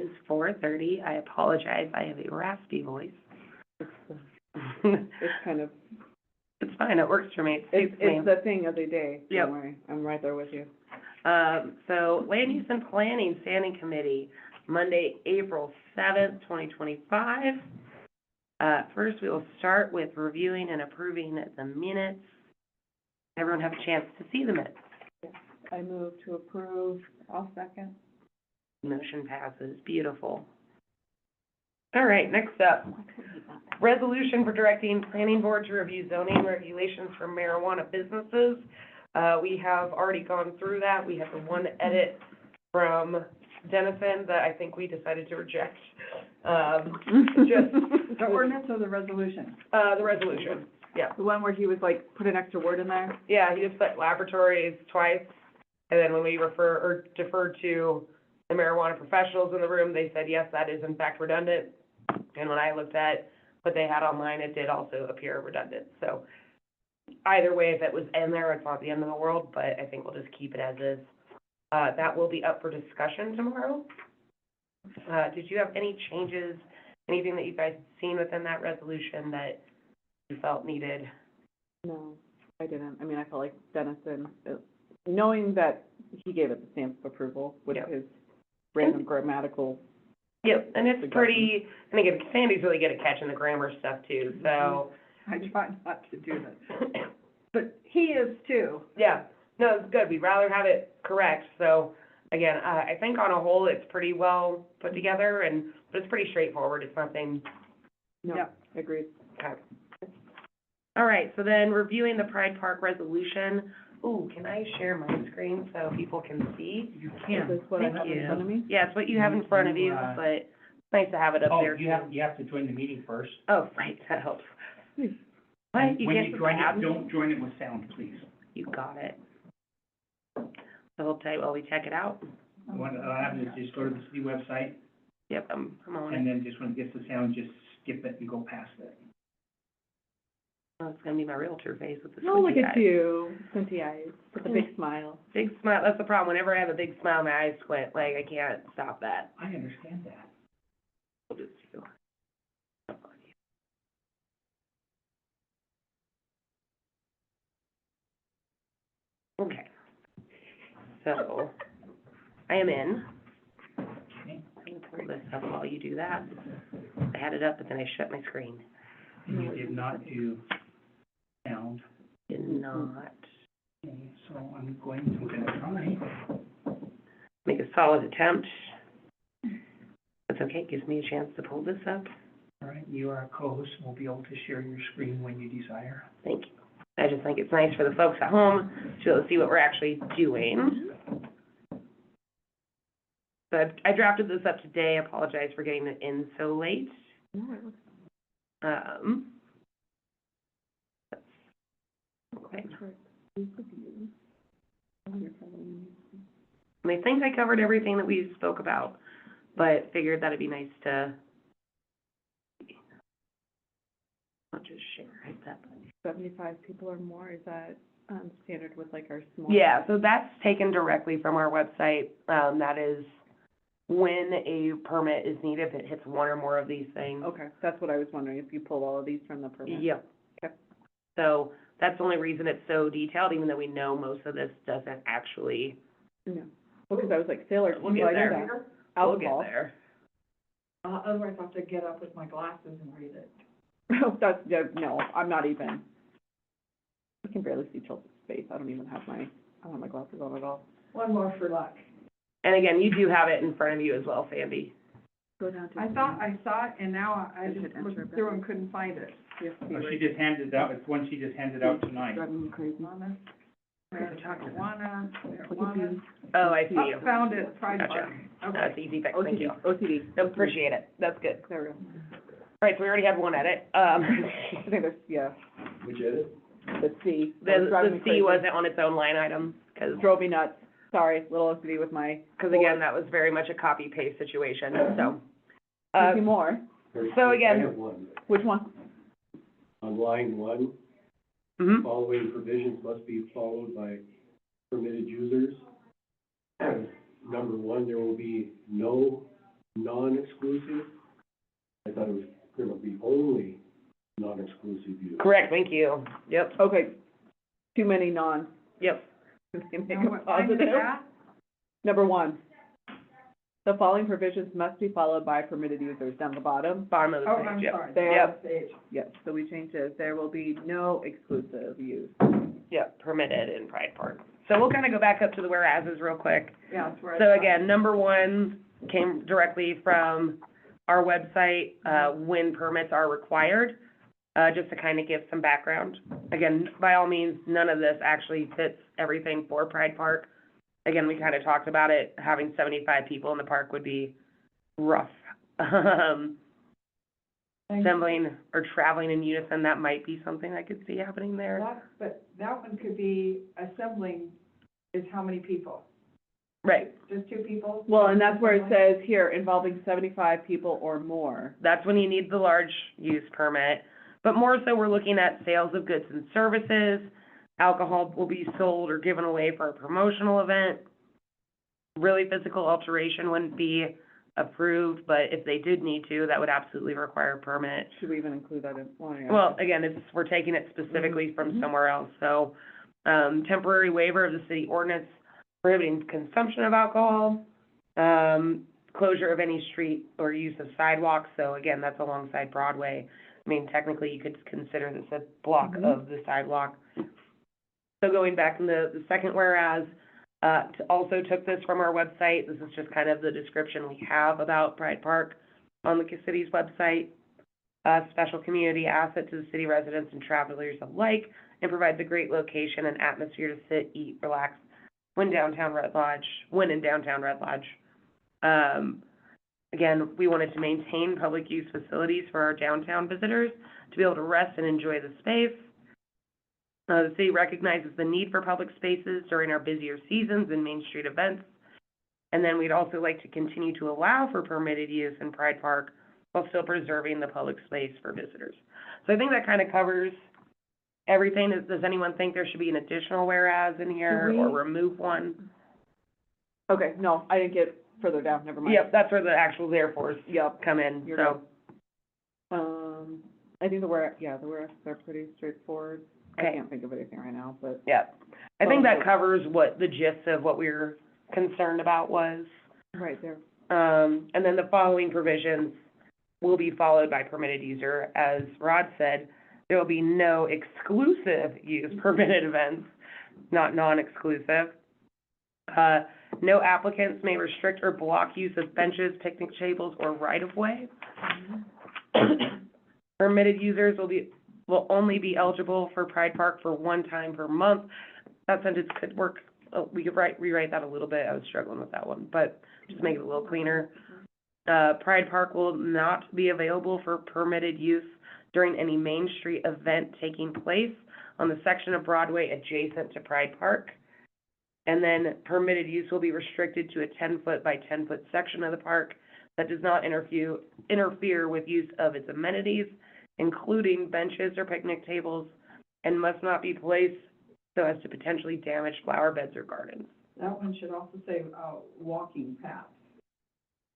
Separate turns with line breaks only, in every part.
is 4:30. I apologize. I have a raspy voice.
It's kind of,
It's fine. It works for me.
it's the thing of the day.
Yep.
Don't worry, I'm right there with you.
So Land Use and Planning Standing Committee, Monday, April 7th, 2025. First, we will start with reviewing and approving the minutes. Everyone have a chance to see the minutes.
I move to approve. I'll second.
Motion passes. Beautiful. All right, next up, resolution for directing planning board to review zoning regulations for marijuana businesses. We have already gone through that. We have the one edit from Dennison that I think we decided to reject. Just
The ordinance or the resolution?
the resolution, yeah.
The one where he was like, put an extra word in there?
Yeah, he just put laboratories twice, and then when we deferred to the marijuana professionals in the room, they said, yes, that is in fact redundant. And when I looked at what they had online, it did also appear redundant. So either way, if it was in there, it's not the end of the world, but I think we'll just keep it as is. That will be up for discussion tomorrow. Did you have any changes, anything that you guys seen within that resolution that you felt needed?
No, I didn't. I mean, I felt like Dennison, knowing that he gave it the stamp of approval with
Yep.
his random grammatical.
Yep, and it's pretty, and again, Sandy's really good at catching the grammar stuff too, so.
I try not to do that, but he is too.
Yeah, no, it's good. We'd rather have it correct. So again, I think on a whole, it's pretty well put together but it's pretty straightforward. It's nothing.
No,
Yeah.
agreed.
Okay. All right, so then reviewing the Pride Park resolution. Ooh, can I share my screen so people can see?
You
Is this what I
Thank
have in front of me?
Yeah, it's what you have in front of you, but it's nice to have it up
Oh,
there.
you have to join the meeting first.
Oh, right, that helps. What? You
When
can't
you join
grab
it,
me?
don't join it with sound, please.
You got it. So hold tight while we check it out.
What happens is just go to the city website,
Yep, I'm on
and
it.
then just when it gets the sound, just skip it and go past it.
Oh, it's gonna be my realtor face with the
Oh, look
squinty
at
eyes.
you, squinty eyes, with a big smile.
Big smile, that's the problem. Whenever I have a big smile, my eyes squint. Like, I can't stop that.
I understand that.
We'll just do. Okay. So, I am in.
Okay.
I'm gonna pull this up while you do that. I had it up, but then I shut my screen.
And you did not do sound.
Did not
Okay, so I'm gonna try.
make a solid attempt. That's okay, it gives me a chance to pull this up.
All right, you are a co-host, and will be able to share your screen when you desire.
Thank you. I just think it's nice for the folks at home to be able to see what we're actually doing. So I drafted this up today. I apologize for getting it in so late. Okay. And I think I covered everything that we spoke about, but figured that'd be nice to. I'll just share that.
75 people or more, is that, standard with like our small?
Yeah, so that's taken directly from our website. That is when a permit is needed, if it hits one or more of these things.
Okay, that's what I was wondering, if you pulled all of these from the permit.
Yep.
Okay.
So that's the only reason it's so detailed, even though we know most of this doesn't actually.
No, well, because I was like, sailor,
We'll get
well, I
there.
know that.
We'll get
Alcohol.
there.
Otherwise I'll have to get up with my glasses and read it.
That's, no, I'm not even, I can barely see Chelsea's face, I don't have my glasses on at all.
One more for luck.
And again, you do have it in front of you as well, Sandy.
Go down to.
I thought I saw it and now I
You
just
should enter
looked
it
through
back.
and couldn't find it.
You have to be
Oh, she
right.
just handed out, it's one she just handed out tonight.
Driving me crazy.
Marijuana, marijuana,
Look at
marijuana.
you.
Oh, I see
Oh,
you.
found it, Pride
Gotcha.
Park. Okay.
That's easy fix, thank you.
OCD.
No, appreciate it. That's good.
There we go.
All right, so we already had one edit.
I think there's, yeah,
Which is?
the C. That was driving
The
me
C
crazy.
wasn't on its own line item, because
Drove me nuts, sorry, little OCD with my.
again, that was very much a copy paste situation, so.
Tell me more,
So again-
I have one.
which one?
On line one,
Mhm.
following provisions must be followed by permitted users. Number one, there will be no non-exclusive? I thought it was gonna be only non-exclusive use.
Correct, thank you. Yep,
Okay, too many
yep.
they make
Now,
a
what line is
positive.
that?
Number one, the following provisions must be followed by permitted users down the bottom.
Bottom of the
Oh,
page,
I'm
yep.
sorry.
There.
Yep. Page.
Yes, so we changed it, there will be no exclusive use.
Yep, permitted in Pride Park. So we'll kind of go back up to the whereases real quick.
Yeah, that's where I.
So
thought.
again, number one came directly from our website, when permits are required, just to kind of give some background. Again, by all means, none of this actually fits everything for Pride Park. Again, we kind of talked about it, having 75 people in the park would be rough. Assembling or traveling in unison, that might be something I could see happening there.
But that one could be assembling is how many people?
Right,
Just two people?
Well, and that's where it says here, involving 75 people or more.
that's when you need the large use permit. But more so, we're looking at sales of goods and services. Alcohol will be sold or given away for a promotional event. Really, physical alteration wouldn't be approved, but if they did need to, that would absolutely require a permit.
Should we even include that in?
Well, again, we're taking it specifically from somewhere else, so, temporary waiver of the city ordinance prohibiting consumption of alcohol, closure of any street or use of sidewalks, so again, that's alongside Broadway. I mean, technically, you could consider this a block of the sidewalk. So going back in the second whereas, also took this from our website. This is just kind of the description we have about Pride Park on the city's website. Special community asset to the city residents and travelers alike, and provides a great location and atmosphere to sit, eat, relax when in downtown Red Lodge. Again, we wanted to maintain public use facilities for our downtown visitors to be able to rest and enjoy the space. The city recognizes the need for public spaces during our busier seasons and Main Street events. And then we'd also like to continue to allow for permitted use in Pride Park while still preserving the public space for visitors. So I think that kind of covers everything. Does anyone think there should be an additional whereas in here
Do
or
we-
remove one?
Okay, no, I didn't get further down, never mind.
Yep, that's where the actual therefores
Yep,
come in,
You're
so.
I think the whereas, they're pretty straightforward. I
Okay.
can't think of anything right now, but.
Yeah, I think that covers what the gist of what we were concerned about was.
Right there.
And then the following provisions will be followed by permitted user. As Rod said, there will be no exclusive use permitted events, not non-exclusive. No applicants may restrict or block use of benches, picnic tables, or right-of-way. Permitted users will only be eligible for Pride Park for one time per month. That sentence could work, we could rewrite that a little bit, I was struggling with that one, but just make it a little cleaner. Pride Park will not be available for permitted use during any Main Street event taking place on the section of Broadway adjacent to Pride Park. And then permitted use will be restricted to a 10-foot by 10-foot section of the park that does not interfere with use of its amenities, including benches or picnic tables, and must not be placed so as to potentially damage flower beds or gardens.
That one should also say, walking paths.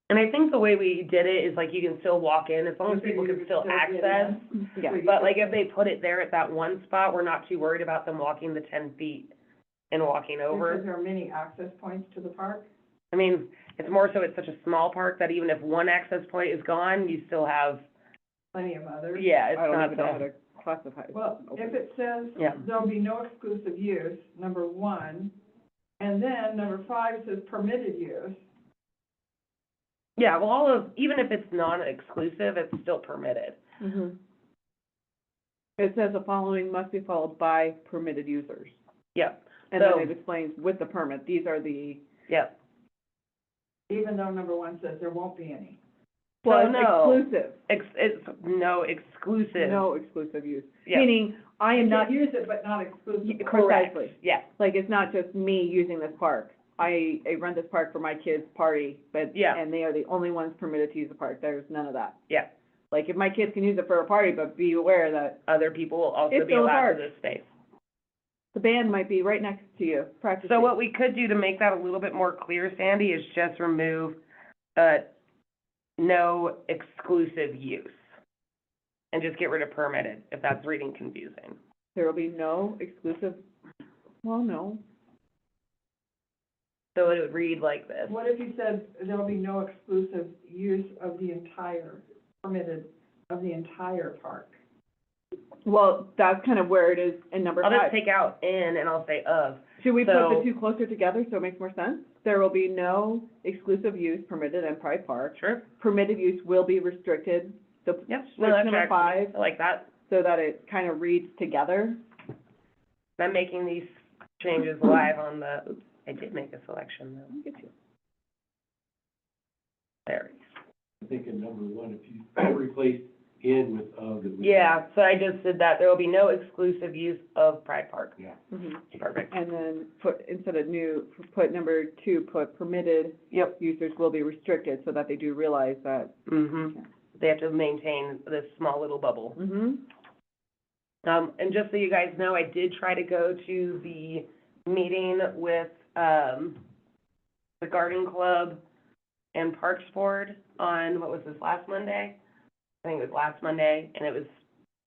And I think the way we did it is like you can still walk in, as long as people can still
get
access.
in.
Yeah.
But like if they put it there at that one spot, we're not too worried about them walking the 10 feet and walking
Because
over.
there are many access points to the park.
I mean, it's more so it's such a small park that even if one access point is gone, you still have,
Plenty of others.
yeah, it's
I don't
not
even know how
the,
to classify it.
Well, if it says
Yeah.
there'll be no exclusive use, number one, and then number 5 says permitted use,
yeah, well, even if it's non-exclusive, it's still permitted.
Mhm. It says the following must be followed by permitted users.
Yep,
And then
So-
it explains with the permit, these are the,
yep.
even though number 1 says there won't be any.
well,
So, no.
exclusive,
It's no exclusive.
no exclusive use.
Yeah.
Meaning, I am
You
not,
can use it, but not exclusively.
Correct,
precisely.
yeah,
Like, it's not just me using this park. I rent this park for my kids' party, but,
Yeah.
and they are the only ones permitted to use the park. There's none of that.
yeah.
Like, if my kids can use it for a party, but be aware that
Other people will also
It's
be
still a
allowed
park.
to this space.
the band might be right next to you practicing.
So what we could do to make that a little bit more clear, Sandy, is just remove, no exclusive use. And just get rid of permitted, if that's reading confusing.
There will be no exclusive, well, no.
So it would read like this.
What if you said there'll be no exclusive use of the entire, permitted, of the entire park?
Well, that's kind of where it is in number
I'll just
five.
take out in and I'll say of.
Should we put
so-
the two closer together so it makes more sense? There will be no exclusive use permitted in Pride Park.
Sure.
Permitted use will be restricted, so
Yep.
switch
that
number
tracks.
five,
I like that.
so that it kind of reads together.
I'm making these changes live on the, oops, I did make a selection though.
Look at you.
There.
I think in number one, if you replace in with of, it would.
Yeah, so I just did that. There will be no exclusive use of Pride Park.
Yeah.
Mhm.
Perfect.
And then put, instead of new, put number two, put permitted
Yep.
users will be restricted, so that they do realize that.
Mm-hmm. They have to maintain this small little bubble.
Mm-hmm.
And just so you guys know, I did try to go to the meeting with, the Garden Club and Parks Board on, what was this, last Monday? I think it was last Monday, and it was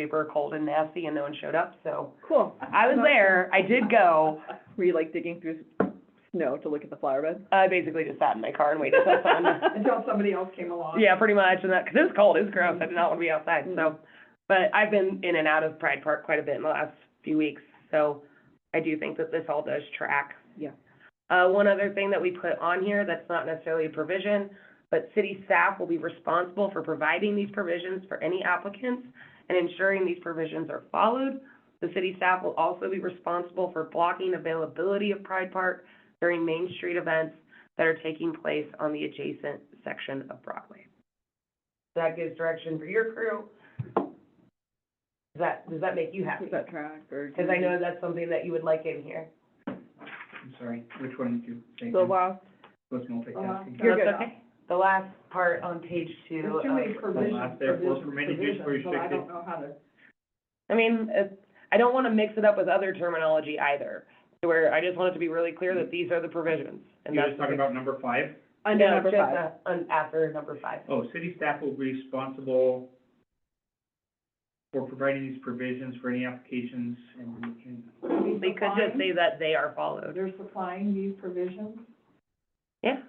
super cold and nasty, and no one showed up, so
Cool.
I was there, I did go.
Were you like digging through snow to look at the flower bed?
I basically just sat in my car and waited till someone,
Until somebody else came along?
yeah, pretty much, and that, 'cause it was cold, it was gross, I did not want to be outside, so. But I've been in and out of Pride Park quite a bit in the last few weeks, so I do think that this all does track.
Yeah.
One other thing that we put on here that's not necessarily a provision, but city staff will be responsible for providing these provisions for any applicants and ensuring these provisions are followed. The city staff will also be responsible for blocking availability of Pride Park during Main Street events that are taking place on the adjacent section of Broadway. That gives direction for your crew. Does that make you happy?
Does that track, or?
Because I know that's something that you would like in here.
I'm sorry, which one did you say?
The last,
Was multitasking.
You're
That's
good.
okay. The last part on page two.
There's too many
of-
provisions,
last there, for
provisions,
permitted use,
provisions, so I
restricted.
don't know how to.
I mean, I don't want to mix it up with other terminology either, where I just want it to be really clear that these are the provisions. And
You're
that's
just talking about number five?
under
No,
number
just,
five.
after number five.
Oh, city staff will be responsible for providing these provisions for any applications and
They could just say that they are followed.
They're supplying these provisions?
Yeah.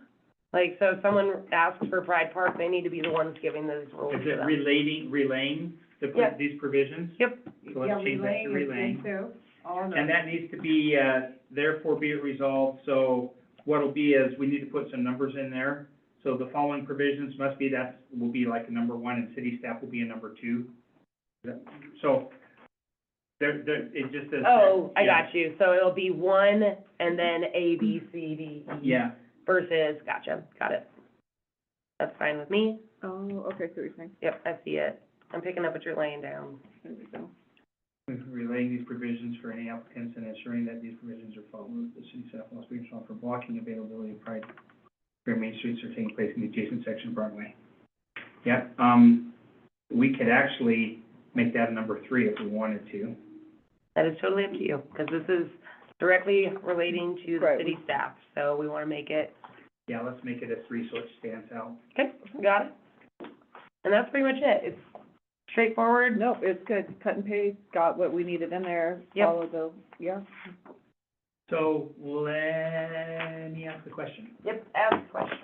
Like, so if someone asks for Pride Park, they need to be the ones giving those rules
is
to
it
them.
relaying
Yeah.
these provisions?
Yep.
So
Yeah,
let's change that to
relaying is
relaying.
good too. All of
And
them.
that needs to be, therefore be it resolved, so what'll be is, we need to put some numbers in there. So the following provisions must be, that will be like a number one, and city staff will be a number two. So, it just says.
Oh, I
yeah,
got you. So it'll be one and then A, B, C, D, E.
Yeah,
Versus, gotcha, got it. That's fine with me.
Oh, okay, so you're saying,
Yep, I see it. I'm picking up what you're laying down.
there we go.
relaying these provisions for any applicants and ensuring that these provisions are followed. The city staff must be responsible for blocking availability of Pride where main streets are taking place in the adjacent section of Broadway. Yep, we could actually make that a number three if we wanted to.
That is totally up to you, because this is directly relating to the
Right.
city staff, so we want to make it,
Yeah, let's make it a three so it stands out.
okay, got it? And that's pretty much it. It's straightforward.
No, it's good, cut and paste, got what we needed in there,
Yep.
follow the, yeah.
So let me ask the question.
Yep, ask questions.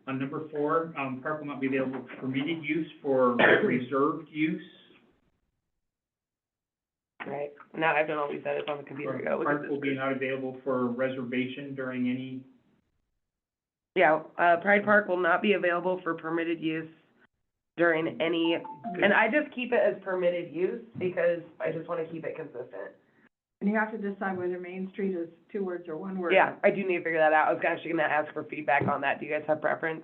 On number four, park will not be available for permitted use for reserved use.
Right, now I've done all these edits on the computer, I gotta look at
Park will be
this.
not available for reservation during any,
Yeah, Pride Park will not be available for permitted use during any, and I just keep it as permitted use because I just want to keep it consistent.
And you have to decide whether Main Street is two words or one word.
Yeah, I do need to figure that out. I was actually gonna ask for feedback on that. Do you guys have preference?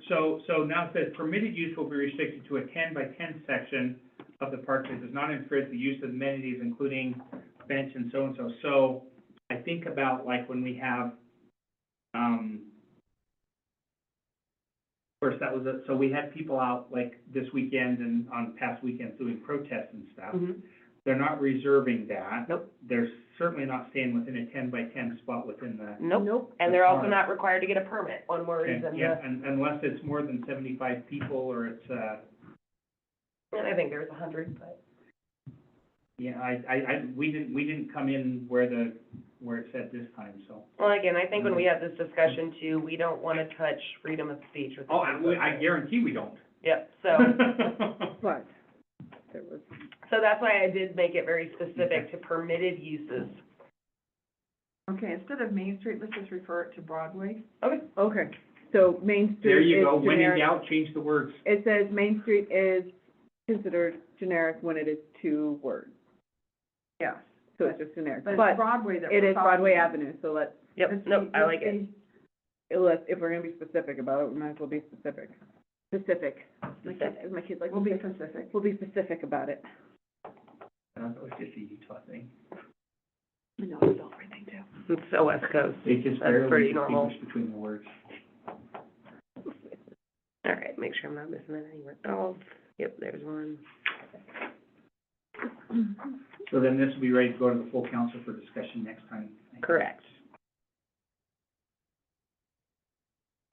so now it says permitted use will be restricted to a 10-by-10 section of the park that does not infringe the use of amenities, including bench and so-and-so. So I think about like when we have, course, that was, so we had people out like this weekend and on past weekends doing protests and stuff.
Mhm.
They're not reserving that.
Nope.
They're certainly not staying within a 10 by 10 spot within the.
Nope, and they're also not required to get a permit, one more reason,
And, yeah, unless it's more than 75 people or it's,
and I think there's 100, but.
yeah, we didn't come in where it said this time, so.
Well, again, I think when we have this discussion too, we don't wanna touch freedom of speech with the.
Oh, I guarantee we don't.
Yep, so,
But there was,
so that's why I did make it very specific to permitted uses.
Okay, instead of Main Street, let's just refer it to Broadway.
okay, so Main
There
Street
you
is
go, when in
generic.
doubt, change the words.
It says Main Street is considered generic when it is 2 words,
Yes.
so it's just generic.
But
But
it's Broadway that
it
we're
is Broadway
talking about.
Avenue, so
Yep,
Let's
nope,
see-
I like
let's
it.
see.
if we're gonna be specific about it, we might as well be specific. Specific. My kids like,
We'll be Pacific.
we'll be specific about it.
That was just a Utah thing.
I know, it's all everything too.
It's so West Coast.
They just
That's
barely
pretty normal.
distinguish between the words.
All right, make sure I'm not missing it anywhere. Oh, yep, there's one.
So then this will be ready to go to the full council for discussion next time.
Correct.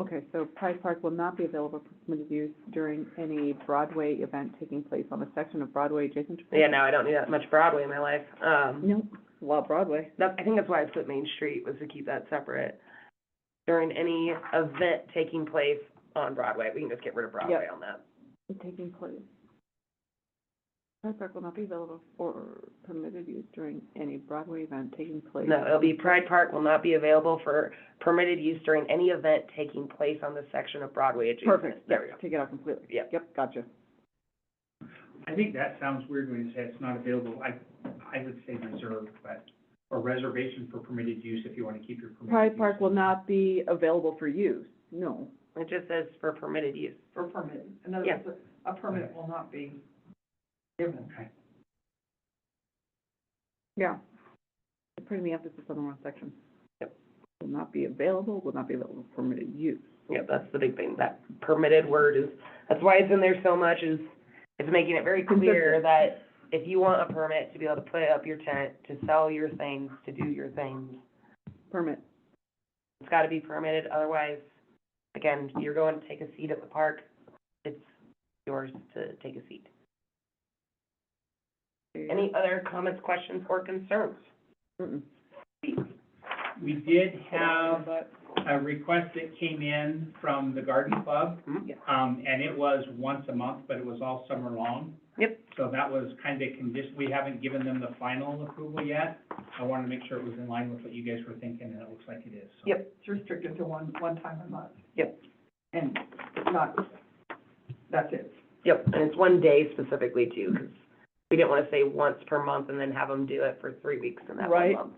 Okay, so Pride Park will not be available for permitted use during any Broadway event taking place on a section of Broadway adjacent to.
Yeah, no, I don't need that much Broadway in my life.
Nope, a lot of Broadway.
I think that's why I put Main Street, was to keep that separate. During any event taking place on Broadway, we can just get rid of Broadway on that.
Taking place. Pride Park will not be available for permitted use during any Broadway event taking place.
No, it'll be Pride Park will not be available for permitted use during any event taking place on the section of Broadway adjacent.
Perfect,
There we go.
take it out completely.
Yep.
Yep, gotcha.
I think that sounds weird when you say it's not available. I would say reserved, but, or reservation for permitted use if you want to keep your permitted use.
Pride Park will not be available for use, no.
It just says for permitted use.
For permit. In other
Yeah.
words, a permit will not be given.
Okay.
Yeah. They're putting the emphasis on the wrong section.
Yep.
Will not be available for permitted use.
Yep, that's the big thing. That permitted word is, that's why it's in there so much, is it's making it very clear
Consistent.
that if you want a permit to be able to put up your tent, to sell your things, to do your things,
Permit.
it's gotta be permitted, otherwise, again, you're going to take a seat at the park, it's yours to take a seat. Any other comments, questions, or concerns?
Mm-mm.
We did have a request that came in from the Garden Club,
Mhm.
and it was once a month, but it was all summer long.
Yep.
So that was kind of we haven't given them the final approval yet. I wanted to make sure it was in line with what you guys were thinking, and it looks like it is, so.
Yep.
It's restricted to one time a month.
Yep.
And not, that's it.
Yep, and it's one day specifically too, because we didn't want to say once per month and then have them do it for 3 weeks in that one
Right.
month.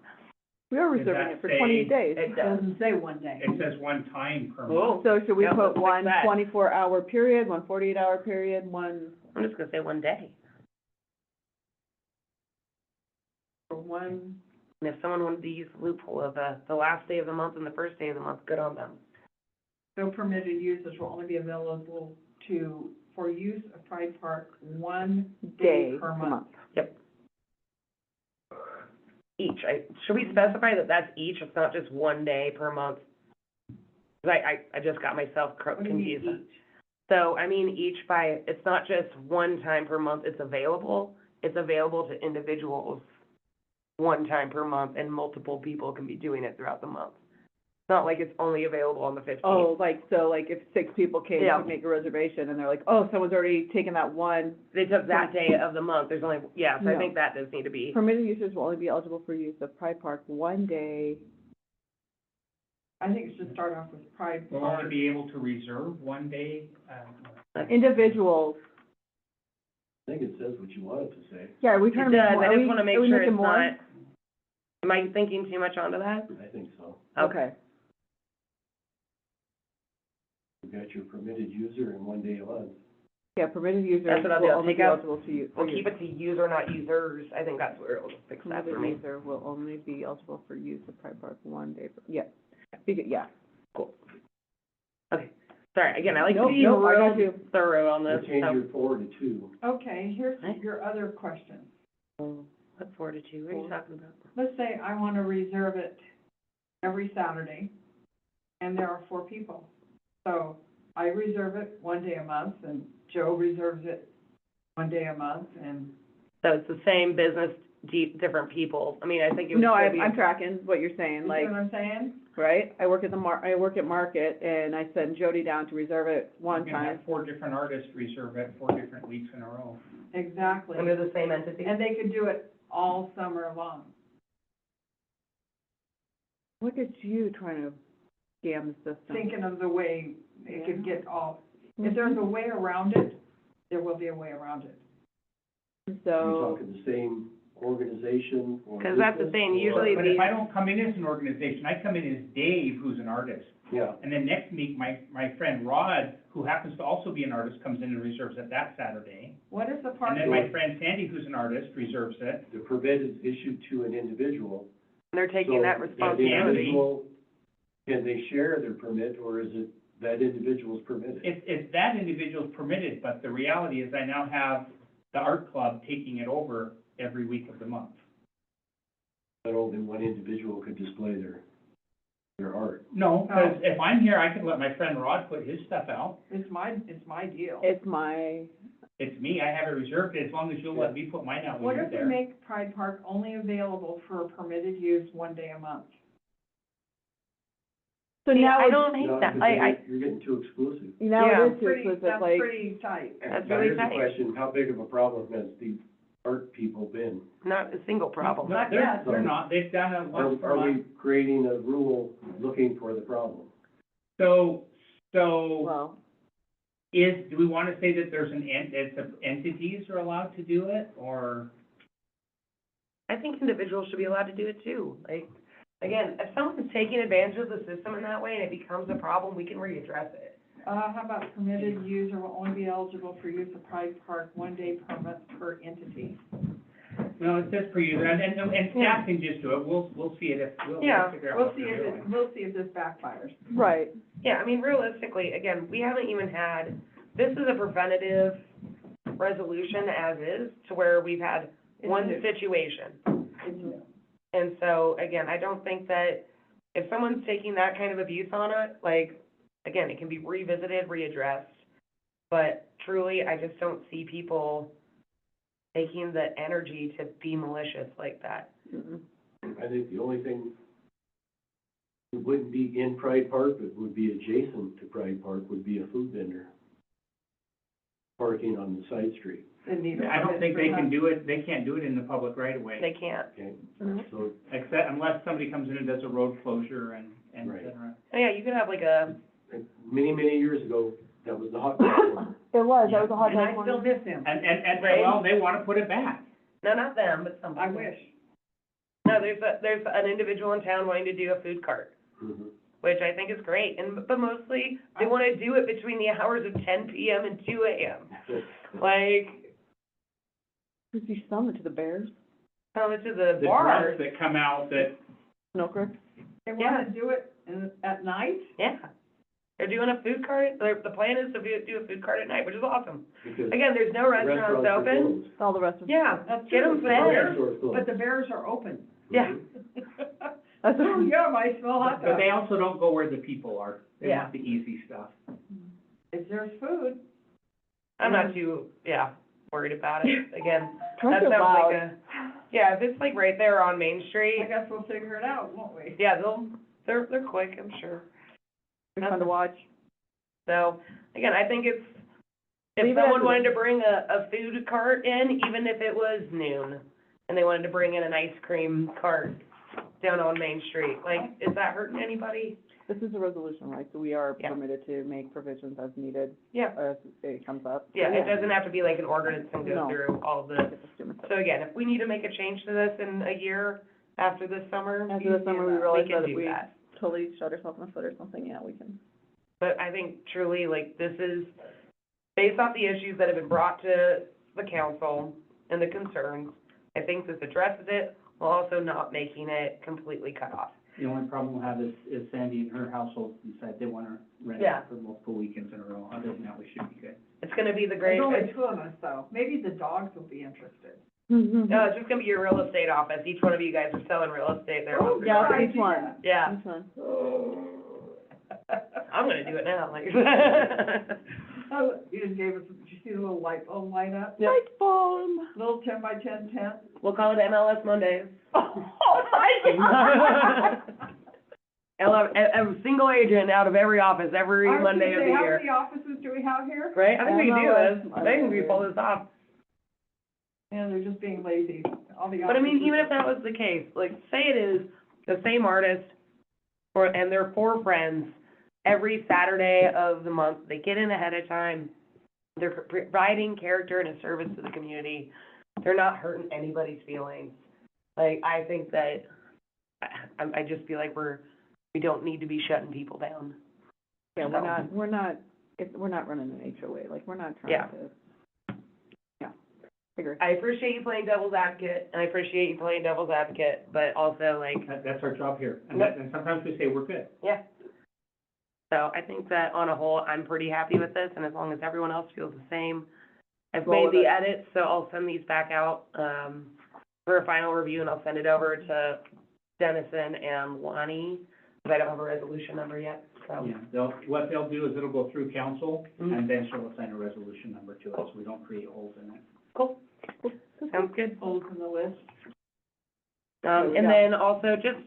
We are
Does
reserving
that
it for
say-
28 days.
It does.
Doesn't say one day.
It says one time per month.
Oh,
So should we
Yep,
put
let's fix
one
that.
24-hour period, one 48-hour period, one,
I'm just gonna say one day.
or one?
And if someone wanted to use the loophole of the last day of the month and the first day of the month, good on them.
So permitted uses will only be available for use of Pride Park one day per month.
Each, should we specify that that's each, it's not just one day per month? 'Cause I just got myself
What do you mean
confused.
each?
So, I mean, each by, it's not just one time per month, it's available to individuals one time per month, and multiple people can be doing it throughout the month. It's not like it's only available on the 15th.
Oh, like if 6 people came
Yeah.
to make a reservation and they're like, oh, someone's already taken that one.
They took that day of the month, there's only, yeah, so I
No.
think that does need to be,
Permitted users will only be eligible for use of Pride Park one day.
I think it should start off with Pride
We'll only
Park.
be able to reserve one day,
Individuals,
I think it says what you want it to say.
yeah, are we
it
trying to make
does,
more,
I
are
just
we,
wanna make
are we
sure
making
it's
more?
not, am I thinking too much onto that?
I think so.
Okay,
You've got your permitted user and one day a month.
yeah, permitted users
That's what I'll do,
will
I'll
only
take
be
out-
eligible to use.
We'll keep it to user, not users, I think that's where it'll fix that for
Permitted
me.
user will only be eligible for use of Pride Park one day, yeah, yeah,
Cool. Okay, Sorry, again, I like to
Nope,
be
nope, I got
real
you.
thorough on
We'll
this,
change
so.
your 4 to 2.
Okay, here's
Right.
your other question.
Look forward to, what are you talking about?
Let's say I want to reserve it every Saturday, and there are 4 people. So I reserve it one day a month, and Joe reserves it one day a month, and
So it's the same business, different people. I mean, I think it would
No,
still be.
I'm tracking what you're saying,
you see
like,
what I'm saying?
right? I work at Market, and I send Jody down to reserve it one
You can have
time.
4 different artists reserve it 4 different weeks in a row.
Exactly.
Under the same entity?
And they could do it all summer long.
Look at you trying to scam the system.
Thinking of the way it could get all, if there's a way around it, there will be a way around it.
Are you
So,
talking the same organization or?
Because that's the
business,
thing,
or-
usually
But if I don't come in as an organization, I come in as Dave, who's an artist.
Yeah,
And then next week, my friend Rod, who happens to also be an artist, comes in and reserves it that Saturday.
What is the
And
park?
then my friend Sandy, who's an artist, reserves it.
the permit is issued to an individual.
they're taking that
So,
responsibility.
the individual, can they share their permit, or is it that individual's permitted?
It's that individual's permitted, but the reality is I now have the art club taking it over every week of the month.
That only one individual could display their art.
No, because if I'm here, I can let my friend Rod put his stuff out.
It's my deal.
it's my,
It's me, I have it reserved, as long as you'll let me put mine out
What
when you're
if we
there.
make Pride Park only available for permitted use one day a month?
so
See,
now
I
it's,
don't hate
No,
that,
because you're getting too exclusive.
now
Yeah.
it is too exclusive, like,
Pretty tight.
That's
Now,
really
here's the
tight.
question, how big of a problem has the art people been?
Not a single problem.
No, they're not, they've done it once per
Are
month.
we creating a rule looking for the problem?
So,
well,
do we want to say that there's entities are allowed to do it, or?
I think individuals should be allowed to do it too. Like, again, if someone's taking advantage of the system in that way and it becomes a problem, we can readdress it.
How about permitted user will only be eligible for use of Pride Park one day per month per entity?
No, it says per user, and staff can just do it, we'll see it if, we'll
Yeah,
figure out
We'll
what
see
they're
if
doing.
we'll see if this backfires.
right,
Yeah, I mean, realistically, again, we haven't even had, this is a preventative resolution as is, to where we've had one
It's new.
situation.
It's new.
And so, again, I don't think that if someone's taking that kind of abuse on it, like, again, it can be revisited, readdressed. But truly, I just don't see people taking the energy to be malicious like that.
mm-mm.
I think the only thing that wouldn't be in Pride Park, but would be adjacent to Pride Park, would be a food vendor parking on the side street,
They need a
I don't
permit
think
for
they
that.
can do it, they can't do it in the public right of way.
They can't.
okay?
Mhm.
So,
Except, unless somebody comes in and does a road closure and et
Right.
cetera.
Oh, yeah, you could have like a,
many, many years ago, that was the hot dog corner.
It was, that was a hot
And
dog
I
one.
still miss him.
And,
Right.
well, they want to put it back.
no, not them, but somebody.
I wish.
No, there's an individual in town wanting to do a food cart,
Mhm.
which I think is great, but mostly, they wanna do it between the hours of 10 PM and 2 AM. Like,
Did you sell it to the Bears?
tell it to the
The
bars,
drugs that come out that,
Snow Creek?
They
Yeah.
wanna do it at night?
yeah. They're doing a food cart, the plan is to do a food cart at night, which is awesome.
Because
Again, there's no restaurants
are
open.
closed.
All the rest of.
Yeah,
That's
get
true,
them
but the
fed.
Bears-
Stores closed.
But the Bears are open.
Yeah.
That's
Oh, yeah, my small hot
but
dog.
they also don't go where the people are. They
Yeah.
want the easy stuff.
If there's food,
I'm not too, worried about it, again.
Trucks
That
are
sounds
loud.
like yeah, if it's like right there on Main
I
Street,
guess we'll figure it out, won't we?
yeah, they're quick, I'm sure.
It's fun to watch.
So, again, I think it's, if
Leave it as
someone
it
wanted
is.
to bring a food cart in, even if it was noon, and they wanted to bring in an ice cream cart down on Main Street, like, is that hurting anybody?
This is a resolution, right, so we are
Yeah.
permitted to make provisions as needed,
Yeah,
as it comes up.
yeah, it doesn't have to be like an ordinance and go
No.
through all the,
Get the stupid stuff.
so again, if we need to make a change to this in a year after this summer,
After the summer, we
we
realize
can
that
do
we
that.
totally shot ourselves in the foot or something, yeah, we can.
But I think truly, like, this is, based off the issues that have been brought to the council and the concerns, I think this addresses it, while also not making it completely cut off.
The only problem we'll have is Sandy and her household decide they want to rent
Yeah.
it for multiple couple weekends in a row. Other than that, we should be good.
It's gonna be the great,
There's only
it's,
two of us, though. Maybe the dogs will be interested.
no, it's just gonna be your real estate office. Each one of you guys are selling real estate there.
Oh,
once or
Yeah,
twice.
each one,
Yeah,
each one.
I'm gonna do it now, like.
Oh, you just gave us, did you see the little light bulb light up?
Yep.
Light bulb.
Little 10 by 10 tent?
We'll call it MLS Mondays.
Oh, my
A single agent out of every office, every
I was gonna
Monday of
say,
the
How
year,
many offices do we have here?
right? I think we can do
MLS
this. I think we can pull this off.
Yeah, they're just being lazy. All the
But I mean,
offices
even
are-
if that was the case, like, say it is the same artist, and they're four friends, every Saturday of the month, they get in ahead of time, they're providing character and a service to the community, they're not hurting anybody's feelings. Like, I think that, I just feel like we don't need to be shutting people down.
Yeah,
So-
we're not running an HOA, like, we're not
Yeah.
trying to, yeah, I agree.
I appreciate you playing devil's advocate, and I appreciate you playing devil's advocate, but also, like,
That's our job here. And
Yep.
and sometimes we say we're good.
yeah. So I think that on a whole, I'm pretty happy with this, and as long as everyone else feels the same. I've
Roll
made
with
the
it.
edits, so I'll send these back out, for a final review, and I'll send it over to Dennison and Lonnie, because I don't have a resolution number yet, so.
Yeah, what they'll do is it'll go through council,
Mhm.
and then she'll assign a resolution number to it, so we don't create holes in it.
Cool. Sounds good.
Holes in the list.
There we
And
go.
then also just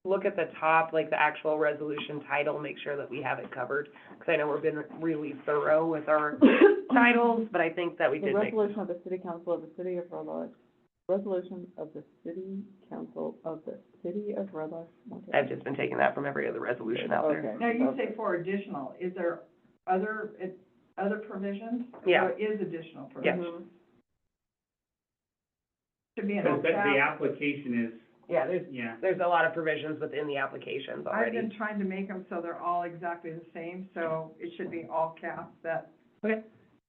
look at the top, like the actual resolution title, make sure that we have it covered. Because I know we've been really thorough with our titles, but I think that we
The
did make.
resolution of the city council of the city of Red Lodge, resolution of the city council of the city of Red Lodge. Montana.
I've just been taking that from every other resolution out there.
Okay.
Now, you say for additional, is there other provisions?
Yeah.
There is additional
Yeah.
provisions. Should be an
Because
old
the
cap.
application is,
Yeah,
yeah,
there's a lot of provisions within the applications
I've
already.
been trying to make them so they're all exactly the same, so it should be all caps, that
Okay.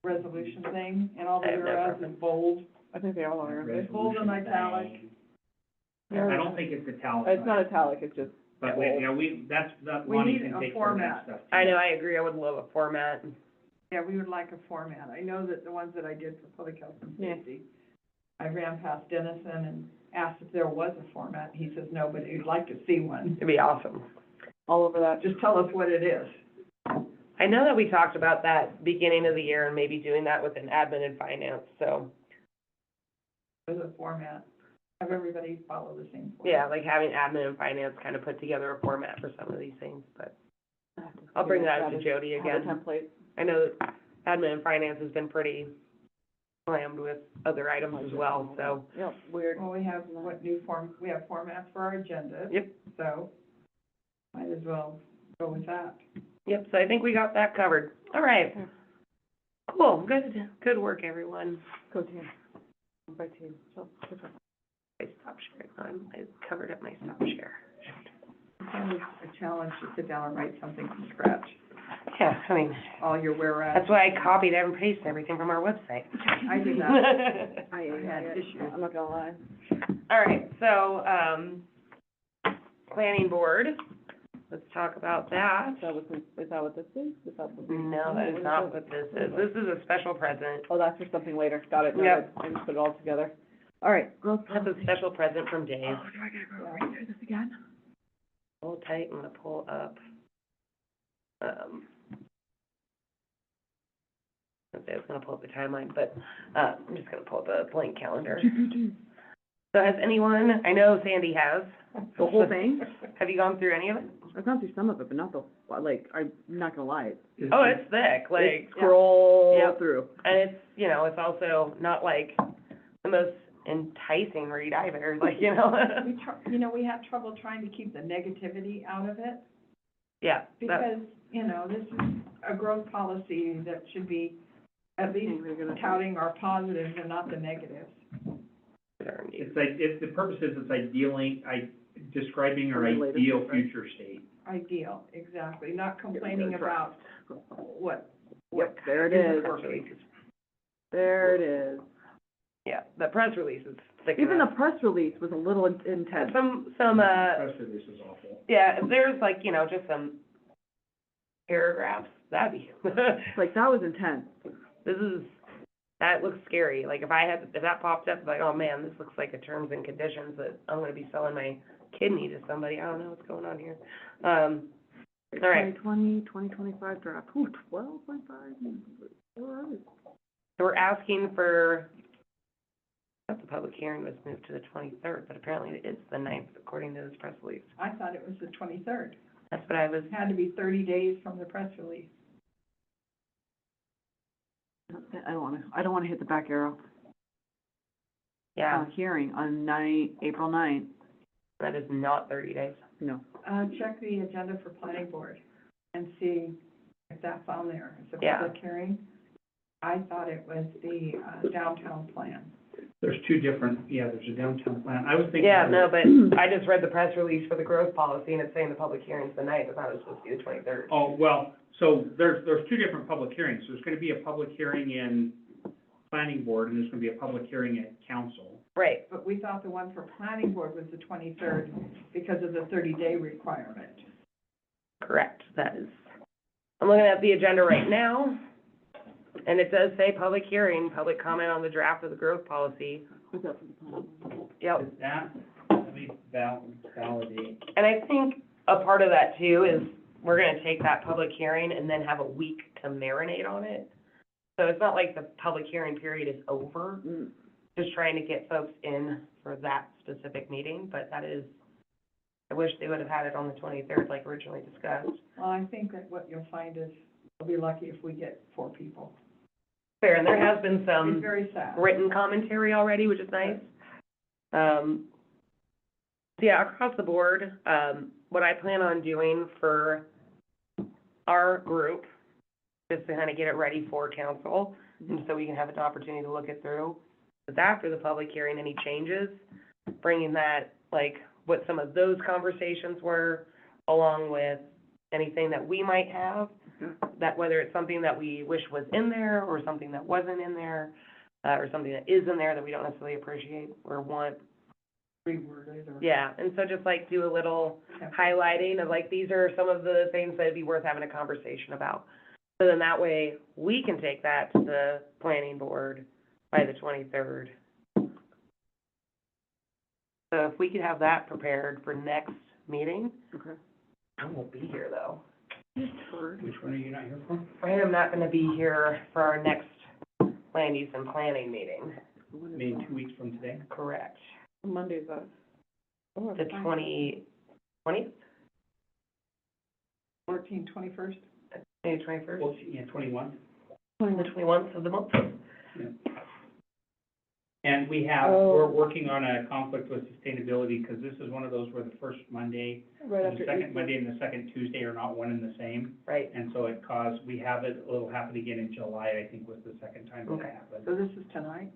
resolution thing, and all the
I have no
whereas
preference.
is bold.
I think they all are.
resolution.
Bold and italic.
I don't think it's italic.
It's not italic, it's just,
But we, yeah, that
We
Lonnie
need
can
a
take care of that
format.
stuff. too.
I know, I agree, I would love a format.
Yeah, we would like a format. I know that the ones that I did for public health and
Yeah.
safety, I ran past Dennison and asked if there was a format. He says no, but he'd like to see one.
It'd be awesome.
all over that.
Just tell us what it is.
I know that we talked about that beginning of the year and maybe doing that within admin and finance, so,
There's a format. Have everybody follow the same format.
yeah, like having admin and finance kind of put together a format for some of these things, but
I have to
I'll bring
figure
that
out
up to Jody
have
again.
a template.
I know that admin and finance has been pretty slammed with other items as well, so.
Yep, weird.
Well, we have we have formats for our agenda.
Yep.
So might as well go with that.
Yep, so I think we got that covered. All right. Cool, good work, everyone.
Go team. By team, so, good job.
I stopped sharing, I covered up my stop share.
Sometimes it's a challenge to sit down and write something from scratch,
Yeah, I mean,
all your whereas.
that's why I copied and pasted everything from our website.
I did that. I had issues.
I'm not gonna lie.
All right, so, planning board, let's talk about that.
Is that what this is? Is that what?
No, that is not what this is. This is a special present.
Oh, that's for something later. Got it,
Yep.
noted. I just put it all together. All right, growth
That's a
policy.
special present from Dave.
Oh, do I gotta go right through this again?
Hold tight, I'm gonna pull up, I was gonna pull up the timeline, but, I'm just gonna pull up a blank calendar. So has anyone, I know Sandy has.
The whole thing?
Have you gone through any of it?
I've gone through some of it, but not the, like, I'm not gonna lie.
Oh, it's thick, like,
It's scroll
Yep.
through.
and it's, you know, it's also not like the most enticing read either, like, you know?
We have trouble trying to keep the negativity out of it,
Yeah, that,
because, this is a growth policy that should be at least touting our positives and not the negatives.
It's like, the purpose is describing our
The latest,
ideal
right?
future state.
Ideal, exactly, not complaining
That's right.
about what
Yep, there it
isn't
is.
working.
There it is.
yeah, the press release is thick
Even the
enough.
press release was a little intense.
Some,
Press release is awful.
yeah, there's like, just some paragraphs, that'd be,
Like, that was intense.
that looks scary. Like, if that popped up, like, oh man, this looks like a terms and conditions that I'm gonna be selling my kidney to somebody. I don't know what's going on here. All right.
2025 draft, ooh, 12.5, where are we?
So we're asking for, I thought the public hearing was moved to the 23rd, but apparently it's the 9th, according to this press release.
I thought it was the 23rd.
That's what I was,
It had to be 30 days from the press release.
I don't wanna hit the back arrow.
yeah,
Hearing on April 9th.
that is not 30 days.
No.
Check the agenda for planning board and see if that's on there. It's a
Yeah.
public hearing. I thought it was the downtown plan.
There's two different, there's a downtown plan. I was thinking.
Yeah, no, but I just read the press release for the growth policy, and it's saying the public hearing's the 9th. I thought it was supposed to be the 23rd.
Oh, well, so there's two different public hearings. There's gonna be a public hearing in planning board, and there's gonna be a public hearing at council.
Right,
But we thought the one for planning board was the 23rd because of the 30-day requirement.
correct, that is. I'm looking at the agenda right now, and it does say public hearing, public comment on the draft of the growth policy.
Was that for the plan?
Yep.
Is that, let me validate.
And I think a part of that too is we're gonna take that public hearing and then have a week to marinate on it. So it's not like the public hearing period is over, just trying to get folks in for that specific meeting, but that is, I wish they would have had it on the 23rd like originally discussed.
Well, I think that what you'll find is, we'll be lucky if we get 4 people.
Fair, and there has been
It's
some
very sad.
written commentary already, which is nice. So yeah, across the board, what I plan on doing for our group, just to kind of get it ready for council, and so we can have an opportunity to look it through, is after the public hearing, any changes, bringing that, like, what some of those conversations were, along with anything that we might have, that whether it's something that we wish was in there, or something that wasn't in there, or something that is in there that we don't necessarily appreciate or want.
Reworded or.
Yeah, and so just like do a little
Yeah.
highlighting of like, these are some of the things that'd be worth having a conversation about. So then that way, we can take that to the planning board by the 23rd. So if we could have that prepared for next meeting,
Okay.
I won't be here though.
Which one are you not here for?
I am not gonna be here for our next land use and planning meeting.
When is
Maybe
that?
2 weeks from today?
Correct.
Monday's that? Oh,
The 20th,
21st?
maybe 21st,
Well, yeah, 21.
the 21th of the month.
And we have,
Oh.
we're working on a conflict with sustainability, because this is one of those where the first Monday,
Right
and
after
the second
Easter.
Monday and the second Tuesday are not one and the same.
Right,
And so it caused, we have it, it'll happen again in July, I think was the second time that
Okay.
it happened.
So this is tonight?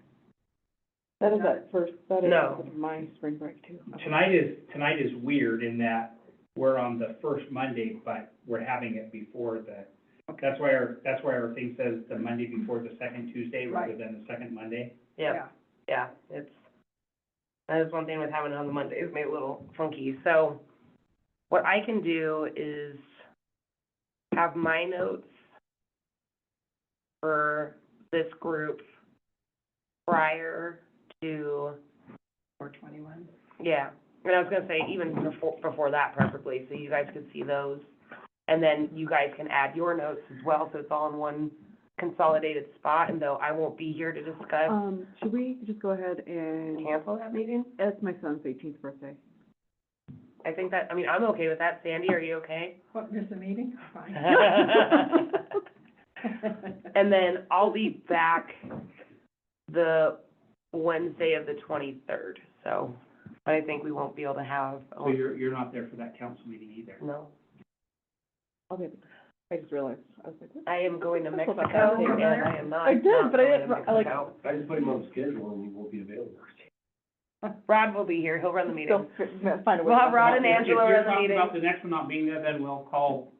That is that first, that is
No.
my spring break too. Okay.
Tonight is weird in that we're on the first Monday, but we're having it before the, that's why our thing says the Monday before the second Tuesday rather
Right.
than the second Monday.
yeah, that is one thing with having it on the Mondays, made it a little funky. So what I can do is have my notes for this group prior to,
4/21?
yeah, and I was gonna say even before that preferably, so you guys could see those. And then you guys can add your notes as well, so it's all in one consolidated spot, and though I won't be here to discuss,
Should we just go ahead and,
cancel that meeting?
it's my son's 18th birthday.
I think that, I mean, I'm okay with that. Sandy, are you okay?
What, miss a meeting? Fine.
And then I'll be back the Wednesday of the 23rd, so I think we won't be able to have,
So you're not there for that council meeting either.
no.
Okay, I just realized, I was like, what?
I am going to
That's what
Mexico,
that
and
was.
I am not.
I did,
not
but I
going
didn't-
to
I like-
Mexico.
I just put him on the schedule and he won't be available.
Rod will be here, he'll run the meeting.
Still find a way.
We'll have
to-
Rod and
If
Angela
you're
run the
talking
meeting.
about the next one not being there, then we'll call